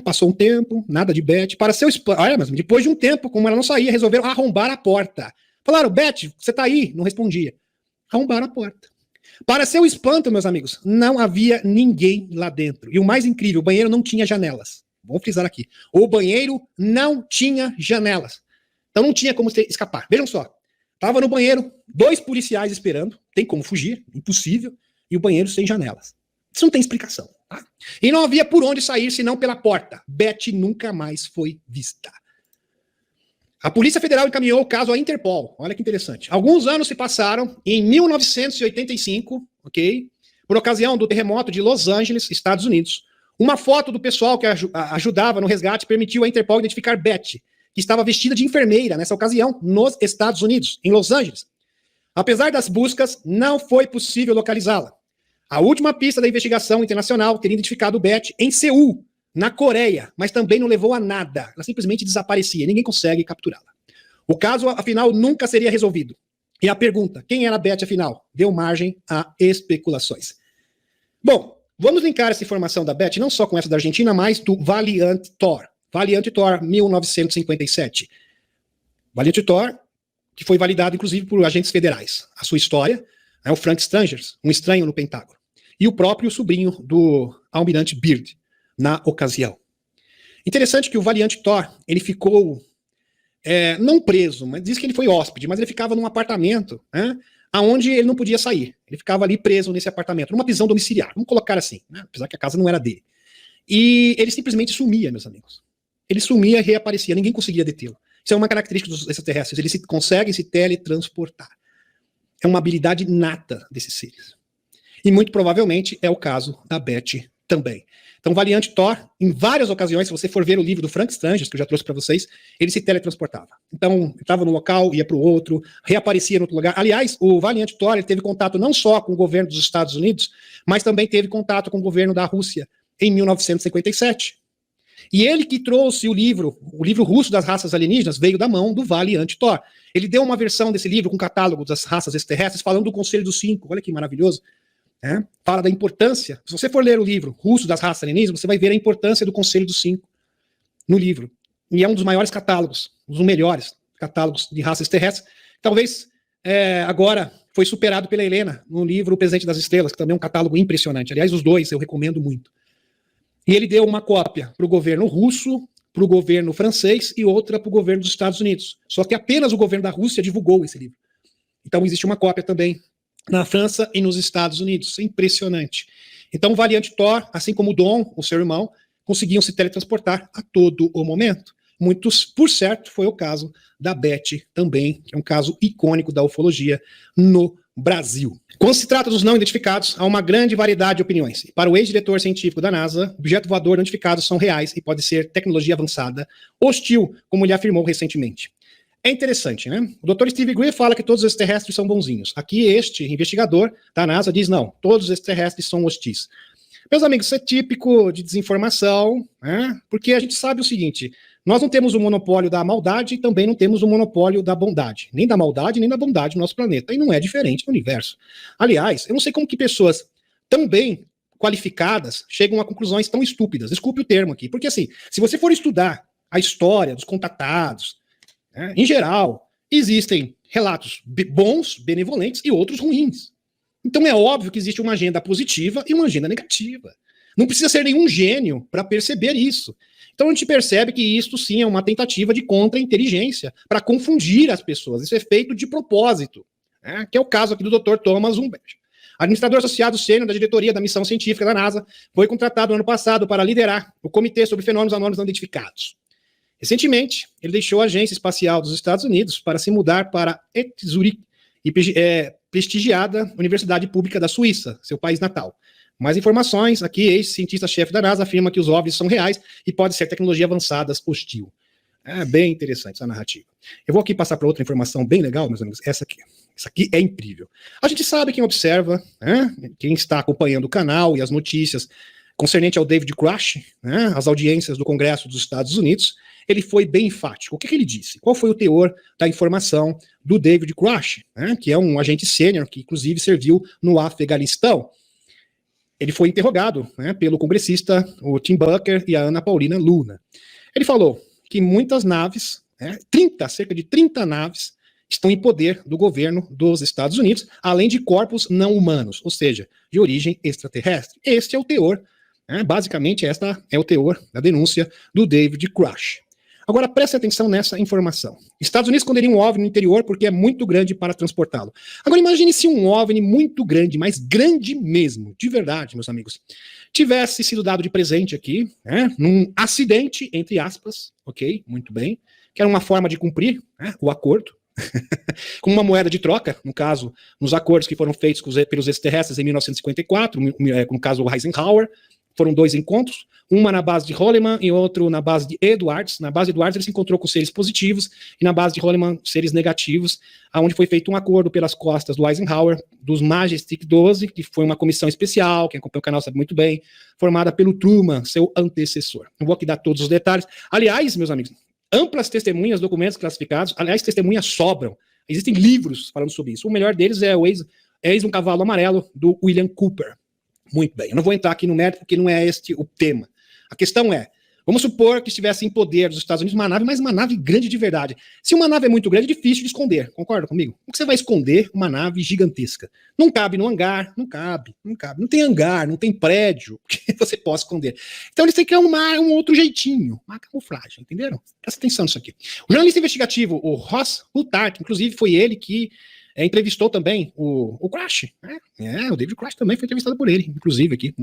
Passou um tempo, nada de Beth. Para seu olha, mas depois de um tempo, como ela não saía, resolveram arrombar a porta. Falaram, Beth, você tá aí? Não respondia. arrombaram a porta. Para seu espanto, meus amigos, não havia ninguém lá dentro. E o mais incrível, o banheiro não tinha janelas. Vamos frisar aqui. O banheiro não tinha janelas. Então não tinha como escapar. Vejam só. Estava no banheiro, 2 policiais esperando. Tem como fugir, impossível. E o banheiro sem janelas. Isso não tem explicação. Tá? E não havia por onde sair senão pela porta. Beth nunca mais foi vista. A Polícia Federal encaminhou o caso à Interpol. Olha que interessante. Alguns anos se passaram e em 1985, ok, por ocasião do terremoto de Los Angeles, Estados Unidos, uma foto do pessoal que ajudava no resgate permitiu à Interpol identificar Beth, que estava vestida de enfermeira nessa ocasião nos Estados Unidos, em Los Angeles. Apesar das buscas, não foi possível localizá-la. A última pista da investigação internacional teria identificado Beth em Seul, na Coreia, mas também não levou a nada. Ela simplesmente desaparecia, ninguém consegue capturá-la. O caso, afinal, nunca seria resolvido. E a pergunta, quem era a Beth, afinal, deu margem a especulações. Bom, vamos linkar essa informação da Beth, não só com essa da Argentina, mas do Valiant Thor. Valiant Thor, 1957. Valiant Thor, que foi validado, inclusive, por agentes federais. A sua história é o Frank Strangers, um estranho no Pentágono. E o próprio sobrinho do almirante Byrd, na ocasião. Interessante que o Valiant Thor, ele ficou, não preso, mas diz que ele foi hóspede, mas ele ficava num apartamento, né, onde ele não podia sair. Ele ficava ali preso nesse apartamento, numa prisão domiciliar, vamos colocar assim, né, apesar que a casa não era dele. E ele simplesmente sumia, meus amigos. Ele sumia e reaparecia, ninguém conseguia detê-lo. Isso é uma característica dos extraterrestres, eles conseguem se teletransportar. É uma habilidade nata desses seres. E muito provavelmente é o caso da Beth também. Então, Valiant Thor, em várias ocasiões, se você for ver o livro do Frank Strangers, que eu já trouxe para vocês, ele se teletransportava. Então, estava no local, ia para o outro, reaparecia em outro lugar. Aliás, o Valiant Thor, ele teve contato não só com o governo dos Estados Unidos, mas também teve contato com o governo da Rússia em 1957. E ele que trouxe o livro russo das raças alienígenas, veio da mão do Valiant Thor. Ele deu uma versão desse livro com catálogo das raças extraterrestres, falando do Conselho dos Cinco. Olha que maravilhoso. Fala da importância. Se você for ler o livro Russo das Raças Alienígenas, você vai ver a importância do Conselho dos Cinco no livro. E é um dos maiores catálogos, um dos melhores catálogos de raças terrestres. Talvez agora foi superado pela Helena no livro O Presente das Estrelas, que também é um catálogo impressionante. Aliás, os dois eu recomendo muito. E ele deu uma cópia para o governo russo, para o governo francês e outra para o governo dos Estados Unidos. Só que apenas o governo da Rússia divulgou esse livro. Então existe uma cópia também na França e nos Estados Unidos. É impressionante. Então, o Valiant Thor, assim como o Dom, o seu irmão, conseguiam se teletransportar a todo o momento. Muitos, por certo, foi o caso da Beth também, que é um caso icônico da ufologia no Brasil. Quando se trata dos não identificados, há uma grande variedade de opiniões. Para o ex-diretor científico da NASA, objetos voadores não identificados são reais e pode ser tecnologia avançada, hostil, como ele afirmou recentemente. É interessante, né? O Dr. Steve Greer fala que todos os extraterrestres são bonzinhos. Aqui este investigador da NASA diz não, todos os extraterrestres são hostis. Meus amigos, isso é típico de desinformação, né? Porque a gente sabe o seguinte, nós não temos o monopólio da maldade e também não temos o monopólio da bondade. Nem da maldade, nem da bondade no nosso planeta. E não é diferente no universo. Aliás, eu não sei como que pessoas tão bem qualificadas chegam a conclusões tão estúpidas. Desculpe o termo aqui. Porque assim, se você for estudar a história dos contatados, em geral, existem relatos bons, benevolentes e outros ruins. Então é óbvio que existe uma agenda positiva e uma agenda negativa. Não precisa ser nenhum gênio para perceber isso. Então a gente percebe que isto sim é uma tentativa de contra-inteligência para confundir as pessoas. Isso é feito de propósito, que é o caso aqui do Dr. Thomas Humbert. Administrador associado sênior da diretoria da missão científica da NASA, foi contratado no ano passado para liderar o Comitê sobre Fenômenos Anômalos Não Identificados. Recentemente, ele deixou a Agência Espacial dos Estados Unidos para se mudar para Zurich e prestigiada Universidade Pública da Suíça, seu país natal. Mais informações, aqui, ex-cientista-chefe da NASA afirma que os OVNIs são reais e pode ser tecnologia avançada hostil. É bem interessante essa narrativa. Eu vou aqui passar para outra informação bem legal, meus amigos, essa aqui é incrível. A gente sabe, quem observa, quem está acompanhando o canal e as notícias concernente ao David Grush, as audiências do Congresso dos Estados Unidos, ele foi bem enfático. O que ele disse? Qual foi o teor da informação do David Grush, que é um agente sênior que, inclusive, serviu no Afeganistão? Ele foi interrogado pelo congressista, o Tim Bucker e a Ana Paulina Luna. Ele falou que muitas naves, cerca de 30 naves, estão em poder do governo dos Estados Unidos, além de corpos não humanos, ou seja, de origem extraterrestre. Este é o teor, basicamente esta é o teor da denúncia do David Grush. Agora preste atenção nessa informação. Estados Unidos esconderiam um OVNI no interior porque é muito grande para transportá-lo. Agora imagine se um OVNI muito grande, mas grande mesmo, de verdade, meus amigos, tivesse sido dado de presente aqui, num acidente, entre aspas, ok, muito bem, que era uma forma de cumprir o acordo, com uma moeda de troca, no caso, nos acordos que foram feitos pelos extraterrestres em 1954, no caso o Eisenhower, foram 2 encontros, uma na base de Holliman e outro na base de Edwards. Na base de Edwards ele se encontrou com seres positivos e na base de Holliman seres negativos, onde foi feito um acordo pelas costas do Eisenhower, dos Majestic 12, que foi uma comissão especial, quem acompanha o canal sabe muito bem, formada pelo Truman, seu antecessor. Não vou aqui dar todos os detalhes. Aliás, meus amigos, amplas testemunhas, documentos classificados, aliás, testemunhas sobram. Existem livros falando sobre isso. O melhor deles é o Eis um Cavalo Amarelo, do William Cooper. Muito bem, eu não vou entrar aqui no mérito porque não é este o tema. A questão é, vamos supor que estivesse em poder dos Estados Unidos uma nave, mas uma nave grande de verdade. Se uma nave é muito grande, é difícil de esconder, concorda comigo? Como que você vai esconder uma nave gigantesca? Não cabe no hangar, não cabe. Não tem hangar, não tem prédio que você possa esconder. Então eles têm que arrumar um outro jeitinho, uma camuflagem, entenderam? Presta atenção nisso aqui. O jornalista investigativo, o Ross Coulthard, inclusive foi ele que entrevistou também o Grush, o David Grush também foi entrevistado por ele, inclusive aqui.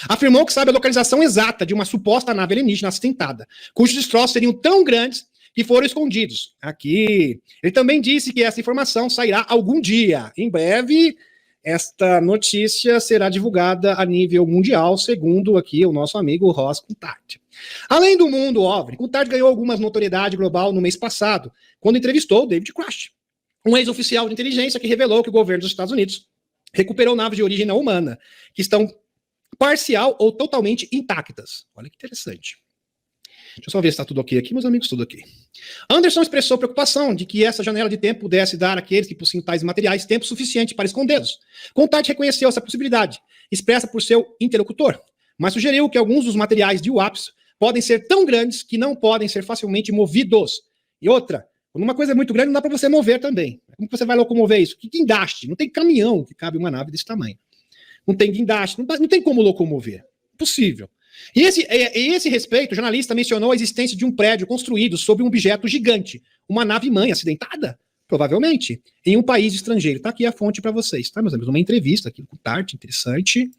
Afirmou que sabe a localização exata de uma suposta nave alienígena acidentada, cujos destroços seriam tão grandes que foram escondidos. Aqui, ele também disse que essa informação sairá algum dia. Em breve, esta notícia será divulgada a nível mundial, segundo aqui o nosso amigo Ross Coulthard. Além do mundo OVNI, Coulthard ganhou algumas notoriedade global no mês passado, quando entrevistou o David Grush, um ex-oficial de inteligência que revelou que o governo dos Estados Unidos recuperou naves de origem não humana, que estão parcial ou totalmente intactas. Olha que interessante. Deixa eu só ver se está tudo ok aqui, meus amigos, tudo ok. Anderson expressou preocupação de que essa janela de tempo pudesse dar àqueles que possuem tais materiais tempo suficiente para escondê-los. Coulthard reconheceu essa possibilidade, expressa por seu interlocutor, mas sugeriu que alguns dos materiais de UAPs podem ser tão grandes que não podem ser facilmente movidos. E outra, quando uma coisa é muito grande, não dá para você mover também. Como você vai locomover isso? Que guindaste? Não tem caminhão que cabe uma nave desse tamanho. Não tem guindaste, não tem como locomover. Impossível. E esse respeito, o jornalista mencionou a existência de um prédio construído sobre um objeto gigante. Uma nave-mãe acidentada? Provavelmente. Em um país estrangeiro. Está aqui a fonte para vocês, tá, meus amigos? Uma entrevista aqui com Tart, interessante.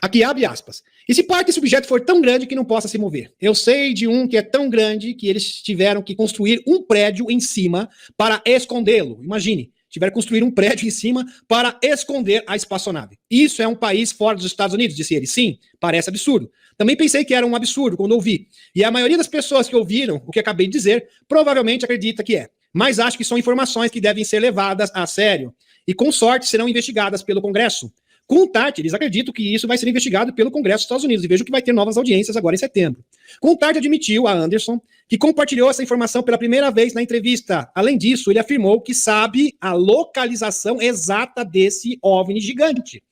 Aqui abre aspas. E se parte desse objeto for tão grande que não possa se mover? Eu sei de um que é tão grande que eles tiveram que construir um prédio em cima para escondê-lo. Imagine, tiveram que construir um prédio em cima para esconder a espaçonave. Isso é um país fora dos Estados Unidos, disse ele. Sim, parece absurdo. Também pensei que era um absurdo quando ouvi. E a maioria das pessoas que ouviram o que acabei de dizer provavelmente acredita que é. Mas acho que são informações que devem ser levadas a sério e, com sorte, serão investigadas pelo Congresso. Com o Tart, eles acreditam que isso vai ser investigado pelo Congresso dos Estados Unidos e vejo que vai ter novas audiências agora em setembro. Com o Tart admitiu a Anderson que compartilhou essa informação pela primeira vez na entrevista. Além disso, ele afirmou que sabe a localização exata desse OVNI gigante.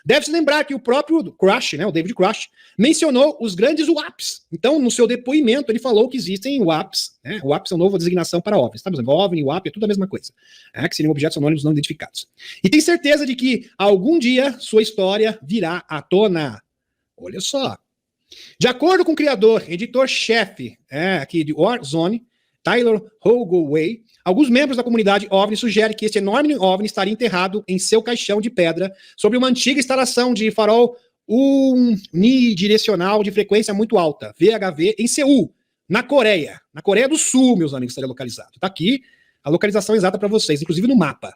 Deve-se lembrar que o próprio Grush, o David Grush, mencionou os grandes UAPs. Então, no seu depoimento, ele falou que existem UAPs. UAPs é uma nova designação para OVNIs. Tá? OVNI, UAP, é tudo a mesma coisa. Que seriam objetos anônimos não identificados. E tem certeza de que, algum dia, sua história virá à tona. Olha só. De acordo com o criador, editor-chefe aqui de Warzone, Tyler Holloway, alguns membros da comunidade OVNI sugerem que esse enorme OVNI estaria enterrado em seu caixão de pedra sobre uma antiga instalação de farol unidirecional de frequência muito alta, VHV, em Seul, na Coreia. Na Coreia do Sul, meus amigos, estaria localizado. Está aqui a localização exata para vocês, inclusive no mapa.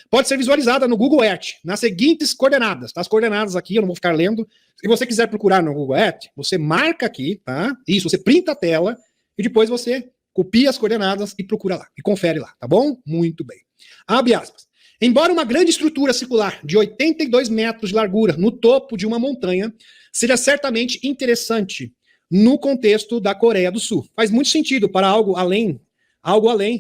Pode ser visualizada no Google Earth, nas seguintes coordenadas. Tá? As coordenadas aqui, eu não vou ficar lendo. Se você quiser procurar no Google Earth, você marca aqui, tá? Isso, você printa a tela e depois você copia as coordenadas e procura lá, e confere lá, tá bom? Muito bem. Abre aspas. Embora uma grande estrutura circular de 82 metros de largura no topo de uma montanha seja certamente interessante no contexto da Coreia do Sul. Faz muito sentido para algo além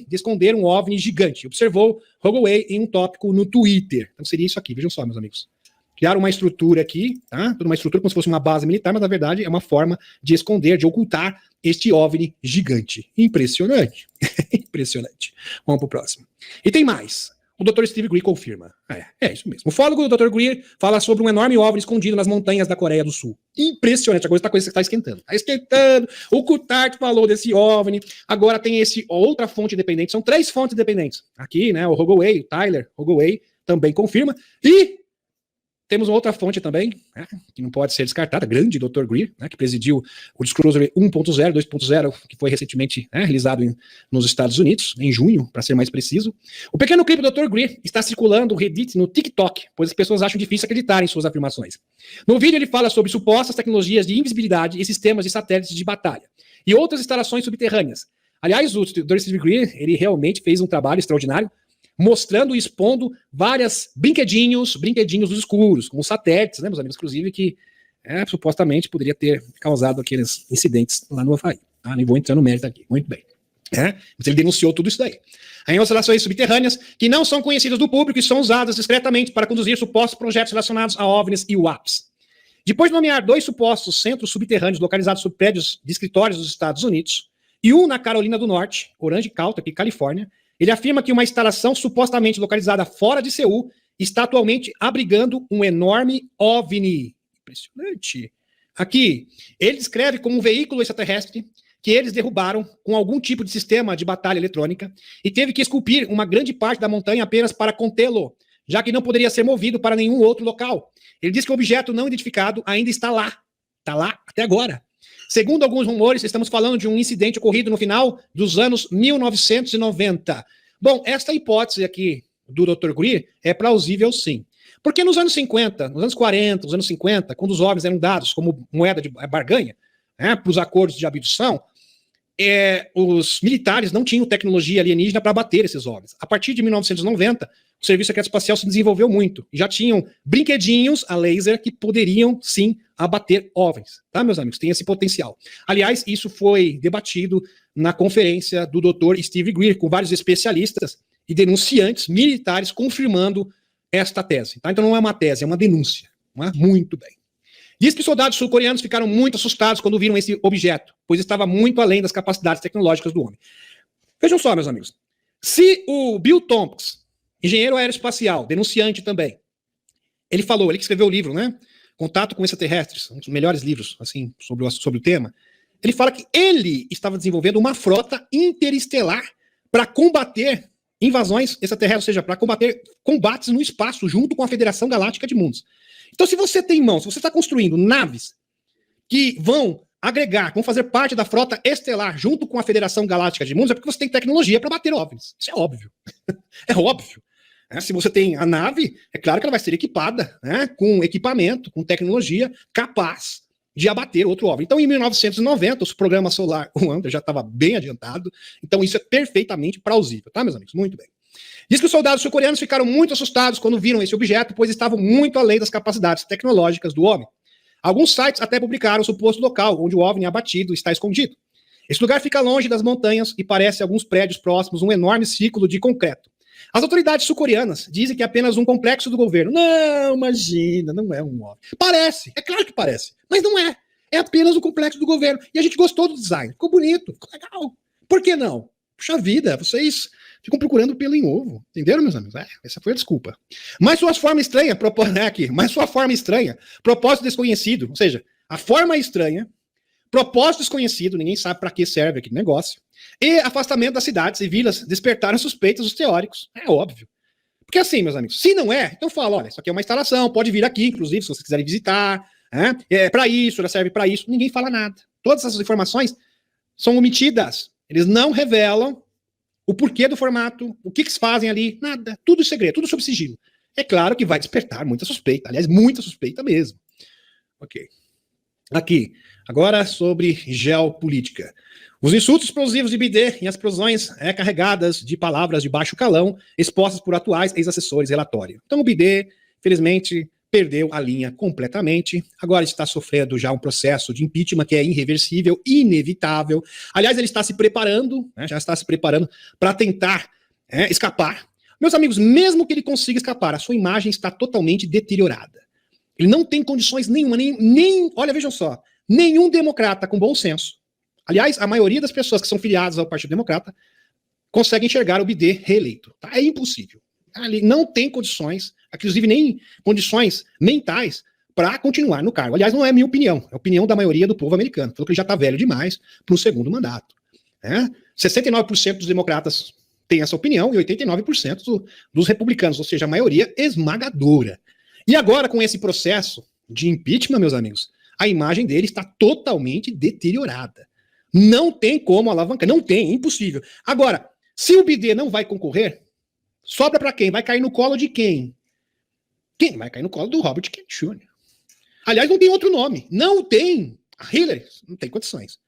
de esconder um OVNI gigante, observou Holloway em um tópico no Twitter. Então seria isso aqui, vejam só, meus amigos. Criaram uma estrutura aqui, tá? Uma estrutura como se fosse uma base militar, mas na verdade é uma forma de esconder, de ocultar este OVNI gigante. Impressionante. Impressionante. Vamos pro próximo. E tem mais. O Dr. Steve Greer confirma. É isso mesmo. O ufólogo do Dr. Greer fala sobre um enorme OVNI escondido nas montanhas da Coreia do Sul. Impressionante. A coisa está esquentando. Está esquentando. O Kutart falou desse OVNI. Agora tem outra fonte independente. São 3 fontes independentes. Aqui, né? O Hogaway, o Tyler Hogaway também confirma. E temos outra fonte também, né, que não pode ser descartada, grande Dr. Greer, né, que presidiu o Disclosure 1.0, 2.0, que foi recentemente, né, realizado nos Estados Unidos, em junho, para ser mais preciso. O pequeno clipe do Dr. Greer está circulando o Reddit no TikTok, pois as pessoas acham difícil acreditar em suas afirmações. No vídeo ele fala sobre supostas tecnologias de invisibilidade e sistemas de satélites de batalha, e outras instalações subterrâneas. Aliás, o Dr. Steve Greer, ele realmente fez um trabalho extraordinário, mostrando e expondo várias brinquedinhos dos escuros, como satélites, né, meus amigos, inclusive, que supostamente poderia ter causado aqueles incidentes lá no Havaí. Tá? Nem vou entrar no mérito aqui, muito bem. Mas ele denunciou tudo isso daí. Em instalações subterrâneas que não são conhecidas do público e são usadas discretamente para conduzir supostos projetos relacionados a OVNIs e UAPs. Depois de nomear 2 supostos centros subterrâneos localizados sob prédios de escritórios dos Estados Unidos e um na Carolina do Norte, Orange County, aqui, Califórnia, ele afirma que uma instalação supostamente localizada fora de Seul está atualmente abrigando um enorme OVNI. Impressionante. Aqui, ele descreve como um veículo extraterrestre que eles derrubaram com algum tipo de sistema de batalha eletrônica e teve que esculpir uma grande parte da montanha apenas para contê-lo, já que não poderia ser movido para nenhum outro local. Ele diz que o objeto não identificado ainda está lá até agora. Segundo alguns rumores, estamos falando de um incidente ocorrido no final dos anos 1990. Bom, esta hipótese aqui do Dr. Greer é plausível sim. Porque nos anos 50, nos anos 40, nos anos 50, quando os OVNIs eram dados como moeda de barganha, para os acordos de abdução, os militares não tinham tecnologia alienígena para bater esses OVNIs. A partir de 1990, o Serviço Secreto Espacial se desenvolveu muito. Já tinham brinquedinhos a laser que poderiam, sim, abater OVNIs. Tá, meus amigos? Tem esse potencial. Aliás, isso foi debatido na conferência do Dr. Steve Greer, com vários especialistas e denunciantes militares confirmando esta tese. Tá? Então não é uma tese, é uma denúncia. Não é? Muito bem. Diz que soldados sul-coreanos ficaram muito assustados quando viram esse objeto, pois estava muito além das capacidades tecnológicas do homem. Vejam só, meus amigos. Se o Bill Tompkins, engenheiro aeroespacial, denunciante também, ele que escreveu o livro, né? Contato com Extraterrestres, um dos melhores livros assim sobre o tema. Ele fala que ele estava desenvolvendo uma frota interestelar para combater invasões extraterrestres, ou seja, para combater combates no espaço junto com a Federação Galáctica de Mundos. Então, se você tem em mãos, se você está construindo naves que vão agregar, vão fazer parte da frota estelar junto com a Federação Galáctica de Mundos, é porque você tem tecnologia para bater OVNIs. Isso é óbvio. É óbvio. Se você tem a nave, é claro que ela vai ser equipada, né, com equipamento, com tecnologia capaz de abater outro OVNI. Então, em 1990, o programa solar, o Andra, já estava bem adiantado. Então, isso é perfeitamente plausível, tá, meus amigos? Muito bem. Diz que os soldados sul-coreanos ficaram muito assustados quando viram esse objeto, pois estavam muito além das capacidades tecnológicas do homem. Alguns sites até publicaram o suposto local onde o OVNI abatido está escondido. Esse lugar fica longe das montanhas e parece alguns prédios próximos um enorme círculo de concreto. As autoridades sul-coreanas dizem que é apenas um complexo do governo. Não, imagina, não é um OVNI. Parece, é claro que parece, mas não é. É apenas um complexo do governo. E a gente gostou do design, ficou bonito, ficou legal. Por que não? Puxa vida, vocês ficam procurando pelo em ovo. Entenderam, meus amigos? Essa foi a desculpa. Mas sua forma estranha, propósito desconhecido, ou seja, a forma estranha, propósito desconhecido, ninguém sabe para que serve aquele negócio, e afastamento das cidades e vilas despertaram suspeitas dos teóricos. É óbvio. Porque assim, meus amigos, se não é, então fala, olha, isso aqui é uma instalação, pode vir aqui, inclusive, se vocês quiserem visitar, é para isso, ela serve para isso. Ninguém fala nada. Todas essas informações são omitidas. Eles não revelam o porquê do formato, o que eles fazem ali, nada. Tudo segredo, tudo sob sigilo. É claro que vai despertar muita suspeita, aliás, muita suspeita mesmo. Ok. Aqui, agora sobre geopolítica. Os insultos explosivos de BD em explosões carregadas de palavras de baixo calão, expostas por atuais ex-assessores relatório. Então o BD, felizmente, perdeu a linha completamente, agora está sofrendo já um processo de impeachment que é irreversível, inevitável. Aliás, ele está se preparando, já está se preparando para tentar escapar. Meus amigos, mesmo que ele consiga escapar, a sua imagem está totalmente deteriorada. Ele não tem condições nenhuma, olha, vejam só, nenhum democrata com bom senso, aliás, a maioria das pessoas que são filiadas ao Partido Democrata consegue enxergar o Biden reeleito. Tá? É impossível. Ele não tem condições, inclusive nem condições mentais, para continuar no cargo. Aliás, não é minha opinião, é a opinião da maioria do povo americano. Falou que ele já está velho demais para um segundo mandato. 69% dos democratas têm essa opinião e 89% dos republicanos, ou seja, a maioria esmagadora. E agora, com esse processo de impeachment, meus amigos, a imagem dele está totalmente deteriorada. Não tem como alavancar, não tem, é impossível. Agora, se o Biden não vai concorrer, sobra para quem? Vai cair no colo de quem? Quem? Vai cair no colo do Robert Kennedy Jr. Aliás, não tem outro nome. Não tem. A Hillary não tem condições.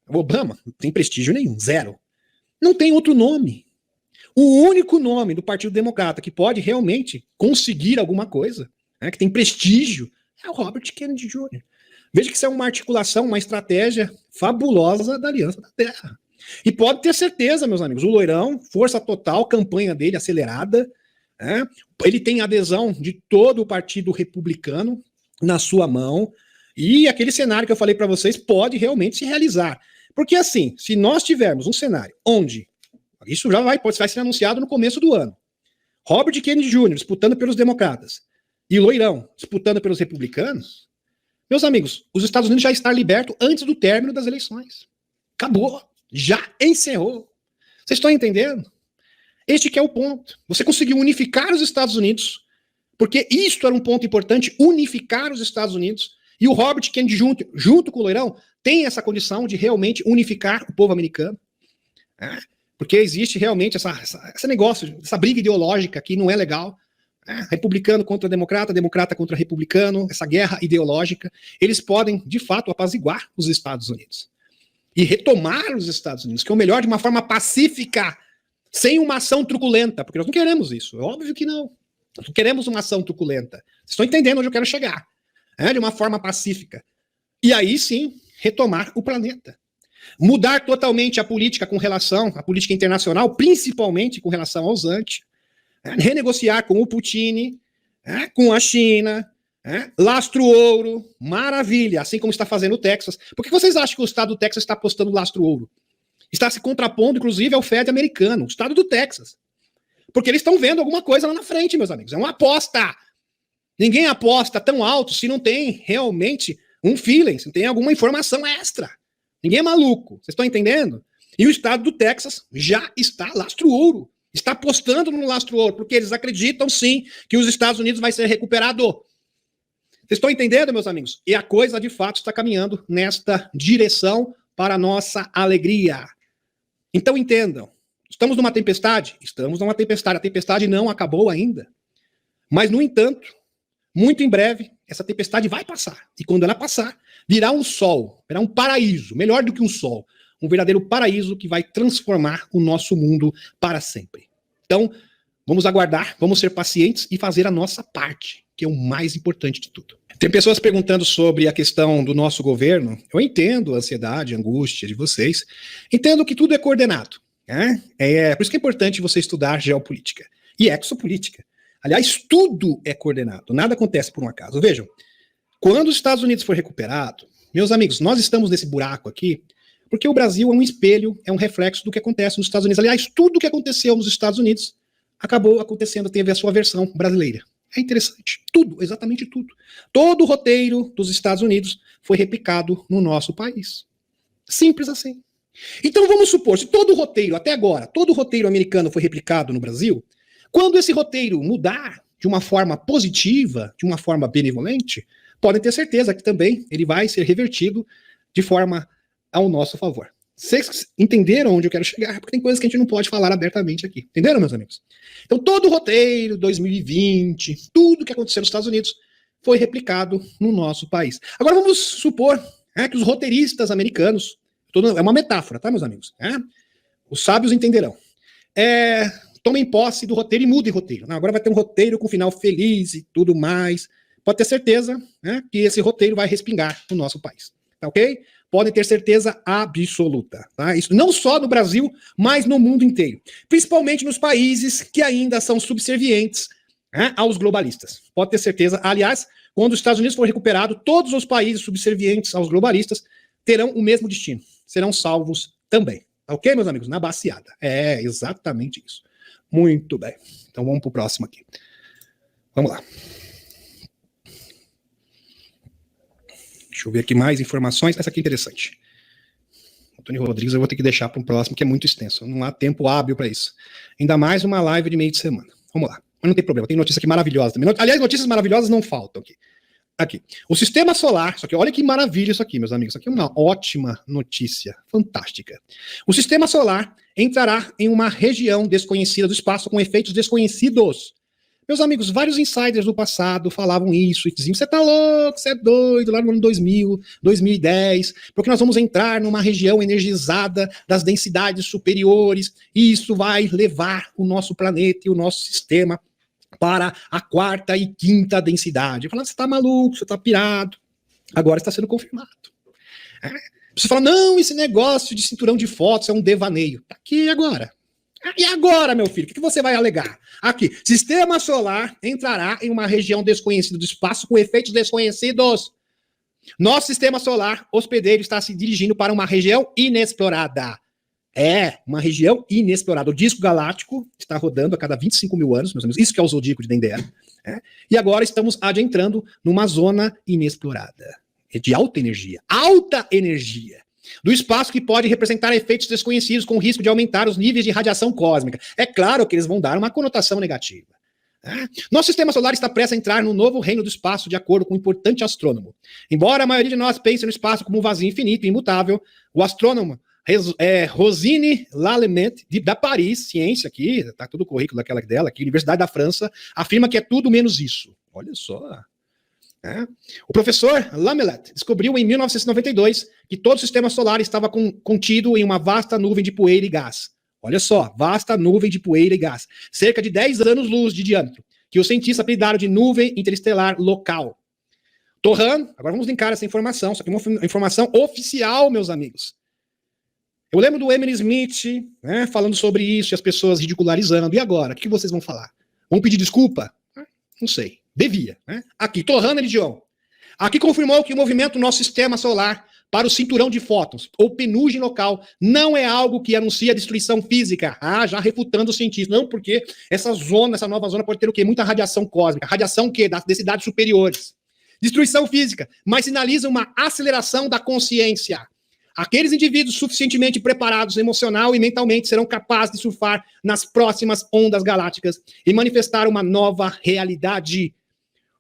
O Obama não tem prestígio nenhum, zero. Não tem outro nome. O único nome do Partido Democrata que pode realmente conseguir alguma coisa, que tem prestígio, é o Robert Kennedy Jr. Veja que isso é uma articulação, uma estratégia fabulosa da Aliança da Terra. E pode ter certeza, meus amigos, o Loirão, força total, campanha dele acelerada, ele tem adesão de todo o Partido Republicano na sua mão, e aquele cenário que eu falei para vocês pode realmente se realizar. Porque assim, se nós tivermos um cenário onde, isso já vai ser anunciado no começo do ano, Robert Kennedy Jr. disputando pelos democratas e Loirão disputando pelos republicanos, meus amigos, os Estados Unidos já está liberto antes do término das eleições. Acabou. Já encerrou. Vocês estão entendendo? Este que é o ponto. Você conseguiu unificar os Estados Unidos, porque isto era um ponto importante, unificar os Estados Unidos, e o Robert Kennedy junto com o Loirão tem essa condição de realmente unificar o povo americano. Porque existe realmente esse negócio, essa briga ideológica que não é legal. Republicano contra democrata, democrata contra republicano, essa guerra ideológica, eles podem, de fato, apaziguar os Estados Unidos. E retomar os Estados Unidos, que é o melhor de uma forma pacífica, sem uma ação truculenta, porque nós não queremos isso, é óbvio que não. Nós não queremos uma ação truculenta. Vocês estão entendendo onde eu quero chegar. De uma forma pacífica. E aí sim, retomar o planeta. Mudar totalmente a política com relação, a política internacional, principalmente com relação aos anti. Renegociar com o Putin, com a China, lastro ouro, maravilha, assim como está fazendo o Texas. Por que vocês acham que o estado do Texas está apostando lastro ouro? Está se contrapondo, inclusive, ao Fed americano, o estado do Texas. Porque eles estão vendo alguma coisa lá na frente, meus amigos. É uma aposta. Ninguém aposta tão alto se não tem realmente um feeling, se não tem alguma informação extra. Ninguém é maluco. Vocês estão entendendo? E o estado do Texas já está lastro ouro. Está apostando no lastro ouro, porque eles acreditam, sim, que os Estados Unidos vai ser recuperado. Vocês estão entendendo, meus amigos? E a coisa, de fato, está caminhando nesta direção para a nossa alegria. Então, entendam. Estamos numa tempestade? Estamos numa tempestade. A tempestade não acabou ainda. Mas, no entanto, muito em breve, essa tempestade vai passar. E quando ela passar, virá um sol, virá um paraíso, melhor do que um sol. Um verdadeiro paraíso que vai transformar o nosso mundo para sempre. Então, vamos aguardar, vamos ser pacientes e fazer a nossa parte, que é o mais importante de tudo. Tem pessoas perguntando sobre a questão do nosso governo. Eu entendo a ansiedade, a angústia de vocês. Entendo que tudo é coordenado. Por isso que é importante você estudar geopolítica e exopolítica. Aliás, tudo é coordenado, nada acontece por um acaso. Vejam, quando os Estados Unidos for recuperado, meus amigos, nós estamos nesse buraco aqui, porque o Brasil é um espelho, é um reflexo do que acontece nos Estados Unidos. Aliás, tudo o que aconteceu nos Estados Unidos acabou acontecendo, teve a sua versão brasileira. É interessante. Tudo, exatamente tudo. Todo o roteiro dos Estados Unidos foi replicado no nosso país. Simples assim. Então vamos supor, se todo o roteiro, até agora, todo o roteiro americano foi replicado no Brasil, quando esse roteiro mudar de uma forma positiva, de uma forma benevolente, podem ter certeza que também ele vai ser revertido de forma ao nosso favor. Vocês entenderam onde eu quero chegar? Porque tem coisas que a gente não pode falar abertamente aqui. Entenderam, meus amigos? Então, todo o roteiro 2020, tudo que aconteceu nos Estados Unidos, foi replicado no nosso país. Agora, vamos supor que os roteiristas americanos, é uma metáfora, tá, meus amigos? Os sábios entenderão. Tomem posse do roteiro e mudem o roteiro. Agora vai ter um roteiro com final feliz e tudo mais. Pode ter certeza que esse roteiro vai respingar no nosso país. Tá ok? Podem ter certeza absoluta. Tá? Isso não só no Brasil, mas no mundo inteiro. Principalmente nos países que ainda são subservientes aos globalistas. Pode ter certeza. Aliás, quando os Estados Unidos for recuperado, todos os países subservientes aos globalistas terão o mesmo destino. Serão salvos também. Ok, meus amigos? Na baciada. É exatamente isso. Muito bem. Então vamos para o próximo aqui. Vamos lá. Deixa eu ver aqui mais informações. Essa aqui é interessante. Antônio Rodrigues eu vou ter que deixar para um próximo, que é muito extenso. Não há tempo hábil para isso. Ainda mais uma live de meio de semana. Vamos lá. Mas não tem problema. Tem notícia aqui maravilhosa também. Aliás, notícias maravilhosas não faltam aqui. Aqui. O sistema solar, isso aqui, olha que maravilha isso aqui, meus amigos. Isso aqui é uma ótima notícia, fantástica. O sistema solar entrará em uma região desconhecida do espaço com efeitos desconhecidos. Meus amigos, vários insiders do passado falavam isso e diziam, você tá louco, você é doido, lá no ano 2000, 2010, porque nós vamos entrar numa região energizada das densidades superiores e isso vai levar o nosso planeta e o nosso sistema para a quarta e quinta densidade. Eu falo, você tá maluco, você tá pirado. Agora está sendo confirmado. Você fala, não, esse negócio de cinturão de fotos é um devaneio. Tá aqui agora. E agora, meu filho, o que você vai alegar? Aqui, sistema solar entrará em uma região desconhecida do espaço com efeitos desconhecidos. Nosso sistema solar hospedeiro está se dirigindo para uma região inexplorada. É, uma região inexplorada. O disco galáctico está rodando a cada 25 mil anos, meus amigos. Isso que é o zodíaco de Dendera. E agora estamos adentrando numa zona inexplorada. De alta energia. Alta energia. Do espaço que pode representar efeitos desconhecidos com risco de aumentar os níveis de radiação cósmica. É claro que eles vão dar uma conotação negativa. Nosso sistema solar está prestes a entrar no novo reino do espaço, de acordo com um importante astrônomo. Embora a maioria de nós pense no espaço como um vazio infinito e imutável, o astrônomo Rosine Lallement, da Paris, ciência aqui, está tudo o currículo daquela dela, aqui, Universidade da França, afirma que é tudo menos isso. Olha só. O professor Lamelet descobriu em 1992 que todo o sistema solar estava contido em uma vasta nuvem de poeira e gás. Olha só, vasta nuvem de poeira e gás. Cerca de 10 anos-luz de diâmetro, que os cientistas apelidaram de nuvem interestelar local. Torran, agora vamos linkar essa informação, isso aqui é uma informação oficial, meus amigos. Eu lembro do Emily Smith, falando sobre isso e as pessoas ridicularizando. E agora? O que vocês vão falar? Vão pedir desculpa? Não sei. Devia. Aqui, Torran Religion. Aqui confirmou que o movimento do nosso sistema solar para o cinturão de fótons, ou penugem local, não é algo que anuncia destruição física. Já refutando os cientistas. Não, porque essa nova zona pode ter o quê? Muita radiação cósmica. Radiação o quê? Das densidades superiores. Destruição física, mas sinaliza uma aceleração da consciência. Aqueles indivíduos suficientemente preparados emocional e mentalmente serão capazes de surfar nas próximas ondas galácticas e manifestar uma nova realidade.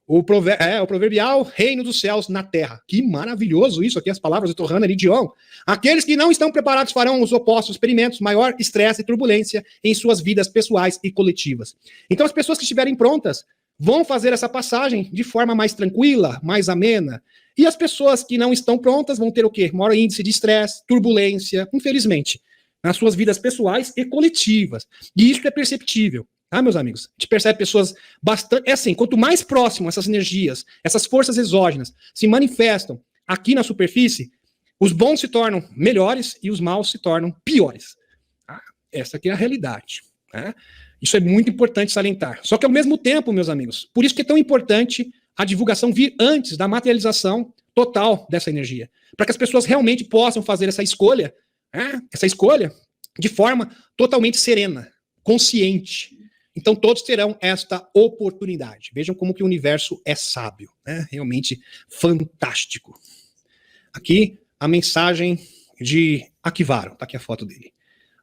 O proverbial reino dos céus na terra. Que maravilhoso isso aqui, as palavras de Torran Religion. Aqueles que não estão preparados farão os opostos experimentos, maior estresse e turbulência em suas vidas pessoais e coletivas. Então as pessoas que estiverem prontas vão fazer essa passagem de forma mais tranquila, mais amena. E as pessoas que não estão prontas vão ter o quê? Maior índice de estresse, turbulência, infelizmente, nas suas vidas pessoais e coletivas. E isso é perceptível, tá, meus amigos? A gente percebe pessoas bastante... É assim, quanto mais próximo essas energias, essas forças exógenas se manifestam aqui na superfície, os bons se tornam melhores e os maus se tornam piores. Essa aqui é a realidade, né? Isso é muito importante salientar. Só que ao mesmo tempo, meus amigos, por isso que é tão importante a divulgação vir antes da materialização total dessa energia. Para que as pessoas realmente possam fazer essa escolha de forma totalmente serena, consciente. Então todos terão esta oportunidade. Vejam como que o universo é sábio, né? Realmente fantástico. Aqui a mensagem de Akivaro, está aqui a foto dele.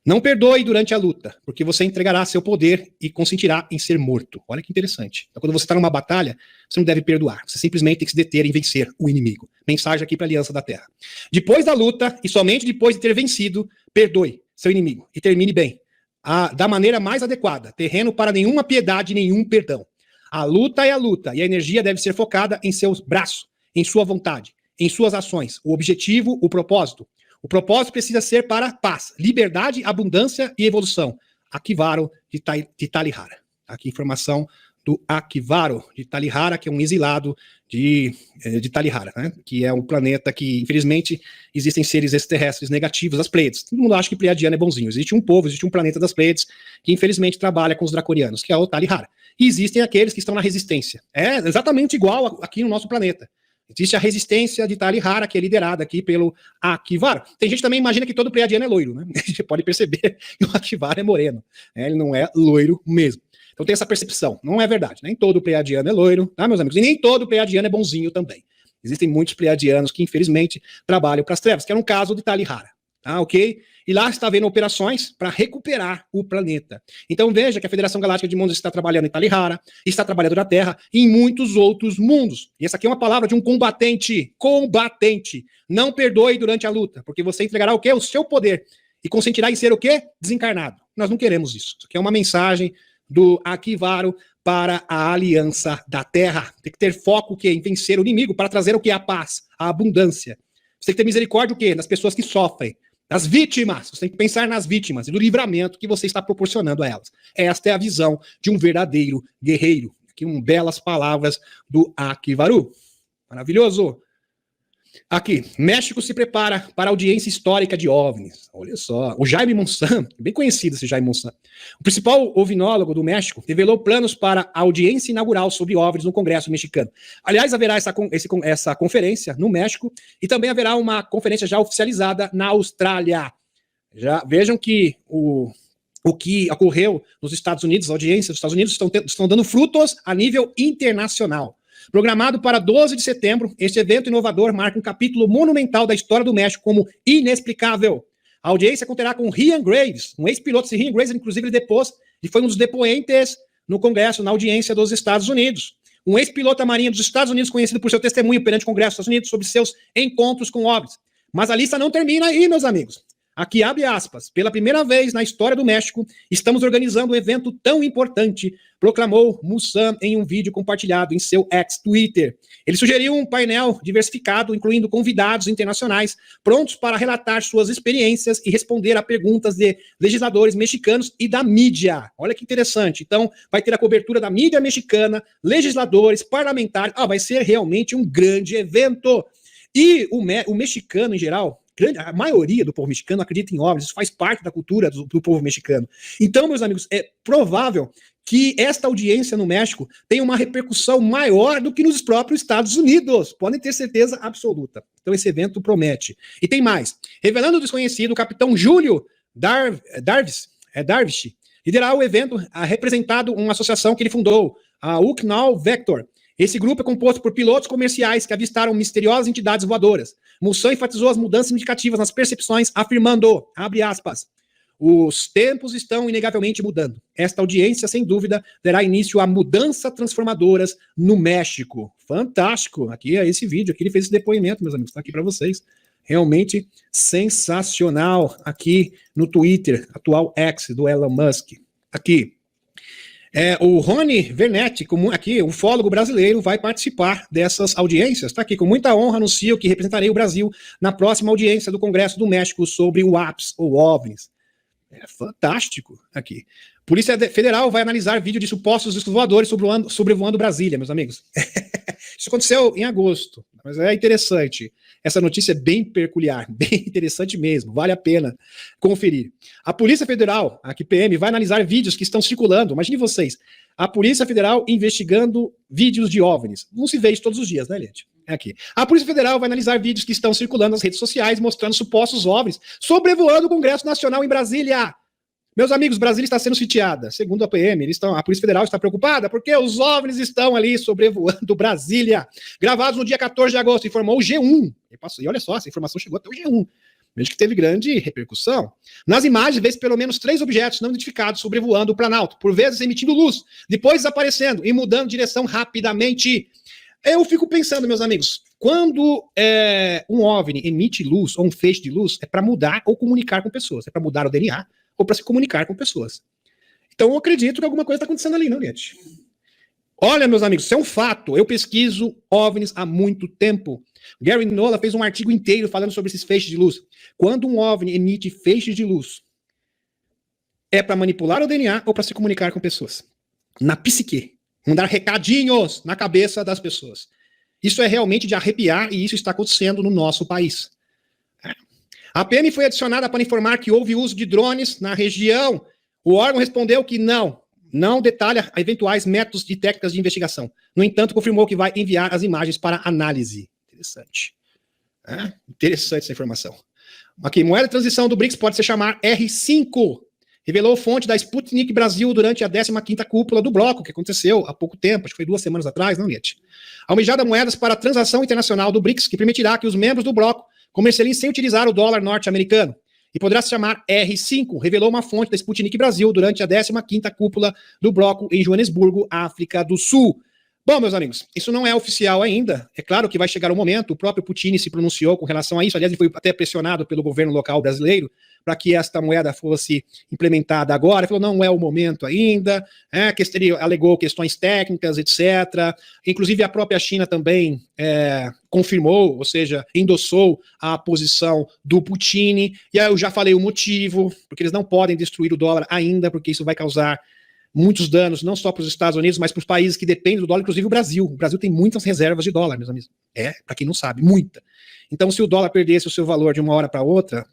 Não perdoe durante a luta, porque você entregará seu poder e consentirá em ser morto. Olha que interessante. Então, quando você está numa batalha, você não deve perdoar. Você simplesmente tem que se deter em vencer o inimigo. Mensagem aqui para a Aliança da Terra. Depois da luta, e somente depois de ter vencido, perdoe seu inimigo e termine bem. Da maneira mais adequada. Terreno para nenhuma piedade, nenhum perdão. A luta é a luta, e a energia deve ser focada em seus braços, em sua vontade, em suas ações. O objetivo, o propósito. O propósito precisa ser para paz, liberdade, abundância e evolução. Akivaro de Talihara. Aqui informação do Akivaro, de Talihara, que é um exilado de Talihara, né? Que é um planeta que, infelizmente, existem seres extraterrestres negativos, as Pleiades. Todo mundo acha que Pleiadiano é bonzinho. Existe um povo, existe um planeta das Pleiades que, infelizmente, trabalha com os draconianos, que é o Talihara. E existem aqueles que estão na resistência. É exatamente igual aqui no nosso planeta. Existe a resistência de Talihara, que é liderada aqui pelo Akivaro. Tem gente que também imagina que todo pleiadiano é loiro, né? A gente pode perceber que o Akivaro é moreno. Né? Ele não é loiro mesmo. Então tem essa percepção. Não é verdade. Nem todo pleiadiano é loiro, tá, meus amigos? E nem todo pleiadiano é bonzinho também. Existem muitos pleiadianos que, infelizmente, trabalham para as trevas, que é um caso de Talihara. Tá, ok? E lá está havendo operações para recuperar o planeta. Então veja que a Federação Galáctica de Mundos está trabalhando em Talihara, está trabalhando na Terra e em muitos outros mundos. E essa aqui é uma palavra de um combatente. Combatente. Não perdoe durante a luta, porque você entregará o quê? O seu poder. E consentirá em ser o quê? Desencarnado. Nós não queremos isso. Isso aqui é uma mensagem do Akivaro para a Aliança da Terra. Tem que ter foco o quê? Em vencer o inimigo para trazer o quê? A paz, a abundância. Você tem que ter misericórdia o quê? Das pessoas que sofrem. Das vítimas, você tem que pensar nas vítimas e do livramento que você está proporcionando a elas. Esta é a visão de um verdadeiro guerreiro. Aqui, belas palavras do Akivaro. Maravilhoso. Aqui, México se prepara para a audiência histórica de OVNIs. Olha só, o Jaime Monsan, bem conhecido esse Jaime Monsan, o principal ovinólogo do México, revelou planos para a audiência inaugural sobre OVNIs no Congresso mexicano. Aliás, haverá essa conferência no México e também haverá uma conferência já oficializada na Austrália. Já vejam que o que ocorreu nos Estados Unidos, as audiências dos Estados Unidos estão dando frutos a nível internacional. Programado para 12 de setembro, este evento inovador marca um capítulo monumental da história do México como inexplicável. A audiência conterá com Ryan Graves, um ex-piloto. Esse Ryan Graves, inclusive, ele foi um dos depoentes no Congresso, na audiência dos Estados Unidos. Um ex-piloto da Marinha dos Estados Unidos, conhecido por seu testemunho perante o Congresso dos Estados Unidos sobre seus encontros com OVNIs. Mas a lista não termina aí, meus amigos. Aqui abre aspas. Pela primeira vez na história do México, estamos organizando um evento tão importante, proclamou Monsan em um vídeo compartilhado em seu ex-Twitter. Ele sugeriu um painel diversificado, incluindo convidados internacionais, prontos para relatar suas experiências e responder a perguntas de legisladores mexicanos e da mídia. Olha que interessante. Então, vai ter a cobertura da mídia mexicana, legisladores, parlamentares. Vai ser realmente um grande evento. E o mexicano, em geral, a maioria do povo mexicano acredita em OVNIs, isso faz parte da cultura do povo mexicano. Então, meus amigos, é provável que esta audiência no México tenha uma repercussão maior do que nos próprios Estados Unidos. Podem ter certeza absoluta. Então, esse evento promete. E tem mais. Revelando o desconhecido, o capitão Júlio Darvish liderará o evento, representado uma associação que ele fundou, a Ucnal Vector. Esse grupo é composto por pilotos comerciais que avistaram misteriosas entidades voadoras. Monsan enfatizou as mudanças significativas nas percepções, afirmando, abre aspas, os tempos estão inegavelmente mudando. Esta audiência, sem dúvida, dará início a mudanças transformadoras no México. Fantástico. Aqui é esse vídeo, aqui ele fez esse depoimento, meus amigos, está aqui para vocês. Realmente sensacional aqui no Twitter, atual X do Elon Musk. Aqui. O Rony Vernetti, aqui, ufólogo brasileiro, vai participar dessas audiências. Está aqui, com muita honra, anuncio que representarei o Brasil na próxima audiência do Congresso do México sobre o APS, ou OVNIs. É fantástico aqui. Polícia Federal vai analisar vídeo de supostos discos voadores sobrevoando Brasília, meus amigos. Isso aconteceu em agosto, mas é interessante. Essa notícia é bem peculiar, bem interessante mesmo, vale a pena conferir. A Polícia Federal, aqui PM, vai analisar vídeos que estão circulando. Imagine vocês, a Polícia Federal investigando vídeos de OVNIs. Não se vê isso todos os dias, né, gente? É aqui. A Polícia Federal vai analisar vídeos que estão circulando nas redes sociais mostrando supostos OVNIs sobrevoando o Congresso Nacional em Brasília. Meus amigos, Brasília está sendo sitiada. Segundo a PM, a Polícia Federal está preocupada porque os OVNIs estão ali sobrevoando Brasília. Gravados no dia 14 de agosto, informou o G1. E olha só, essa informação chegou até o G1. Veja que teve grande repercussão. Nas imagens, vê-se pelo menos 3 objetos não identificados sobrevoando o Planalto, por vezes emitindo luz, depois desaparecendo e mudando de direção rapidamente. Eu fico pensando, meus amigos, quando um OVNI emite luz ou um feixe de luz, é para mudar ou comunicar com pessoas. É para mudar o DNA ou para se comunicar com pessoas. Então eu acredito que alguma coisa está acontecendo ali, não, gente? Olha, meus amigos, isso é um fato. Eu pesquiso OVNIs há muito tempo. Gary Nola fez um artigo inteiro falando sobre esses feixes de luz. Quando um OVNI emite feixes de luz, é para manipular o DNA ou para se comunicar com pessoas? Na psique. Mandar recadinhos na cabeça das pessoas. Isso é realmente de arrepiar e isso está acontecendo no nosso país. A PM foi adicionada para informar que houve uso de drones na região. O órgão respondeu que não detalha eventuais métodos e técnicas de investigação. No entanto, confirmou que vai enviar as imagens para análise. Interessante. Interessante essa informação. Aqui, moeda de transição do BRICS pode se chamar R5. Revelou fonte da Sputnik Brasil durante a 15ª cúpula do bloco, que aconteceu há pouco tempo, acho que foi 2 semanas atrás, não, Liette? Almejada moedas para a transação internacional do BRICS, que permitirá que os membros do bloco comercializem sem utilizar o dólar norte-americano. E poderá se chamar R5, revelou uma fonte da Sputnik Brasil durante a 15ª cúpula do bloco em Joanesburgo, África do Sul. Bom, meus amigos, isso não é oficial ainda. É claro que vai chegar o momento, o próprio Putin se pronunciou com relação a isso. Aliás, ele foi até pressionado pelo governo local brasileiro para que esta moeda fosse implementada agora. Ele falou, não é o momento ainda, que ele alegou questões técnicas, etc. Inclusive, a própria China também confirmou, ou seja, endossou a posição do Putin. E aí eu já falei o motivo, porque eles não podem destruir o dólar ainda, porque isso vai causar muitos danos, não só para os Estados Unidos, mas para os países que dependem do dólar, inclusive o Brasil. O Brasil tem muitas reservas de dólar, meus amigos. Para quem não sabe, muita. Então, se o dólar perdesse o seu valor de uma hora para outra,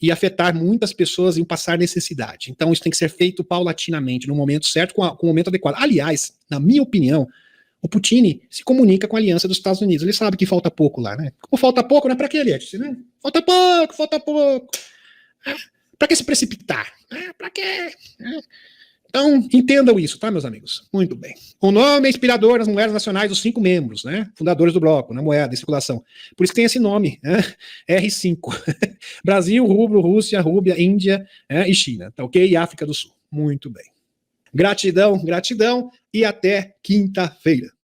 ia afetar muitas pessoas em passar necessidade. Então, isso tem que ser feito paulatinamente, no momento certo, com o momento adequado. Aliás, na minha opinião, o Putin se comunica com a aliança dos Estados Unidos. Ele sabe que falta pouco lá, né? Como falta pouco, não é para que, Eliette? Né? Falta pouco. Para que se precipitar? Para quê? Então, entendam isso, tá, meus amigos? Muito bem. O nome é inspirador nas moedas nacionais dos 5 membros, fundadores do bloco, na moeda, em circulação. Por isso que tem esse nome, R5. Brasil, rublo, Rússia, Rúbia, Índia e China, tá ok? E África do Sul. Muito bem. Gratidão e até quinta-feira.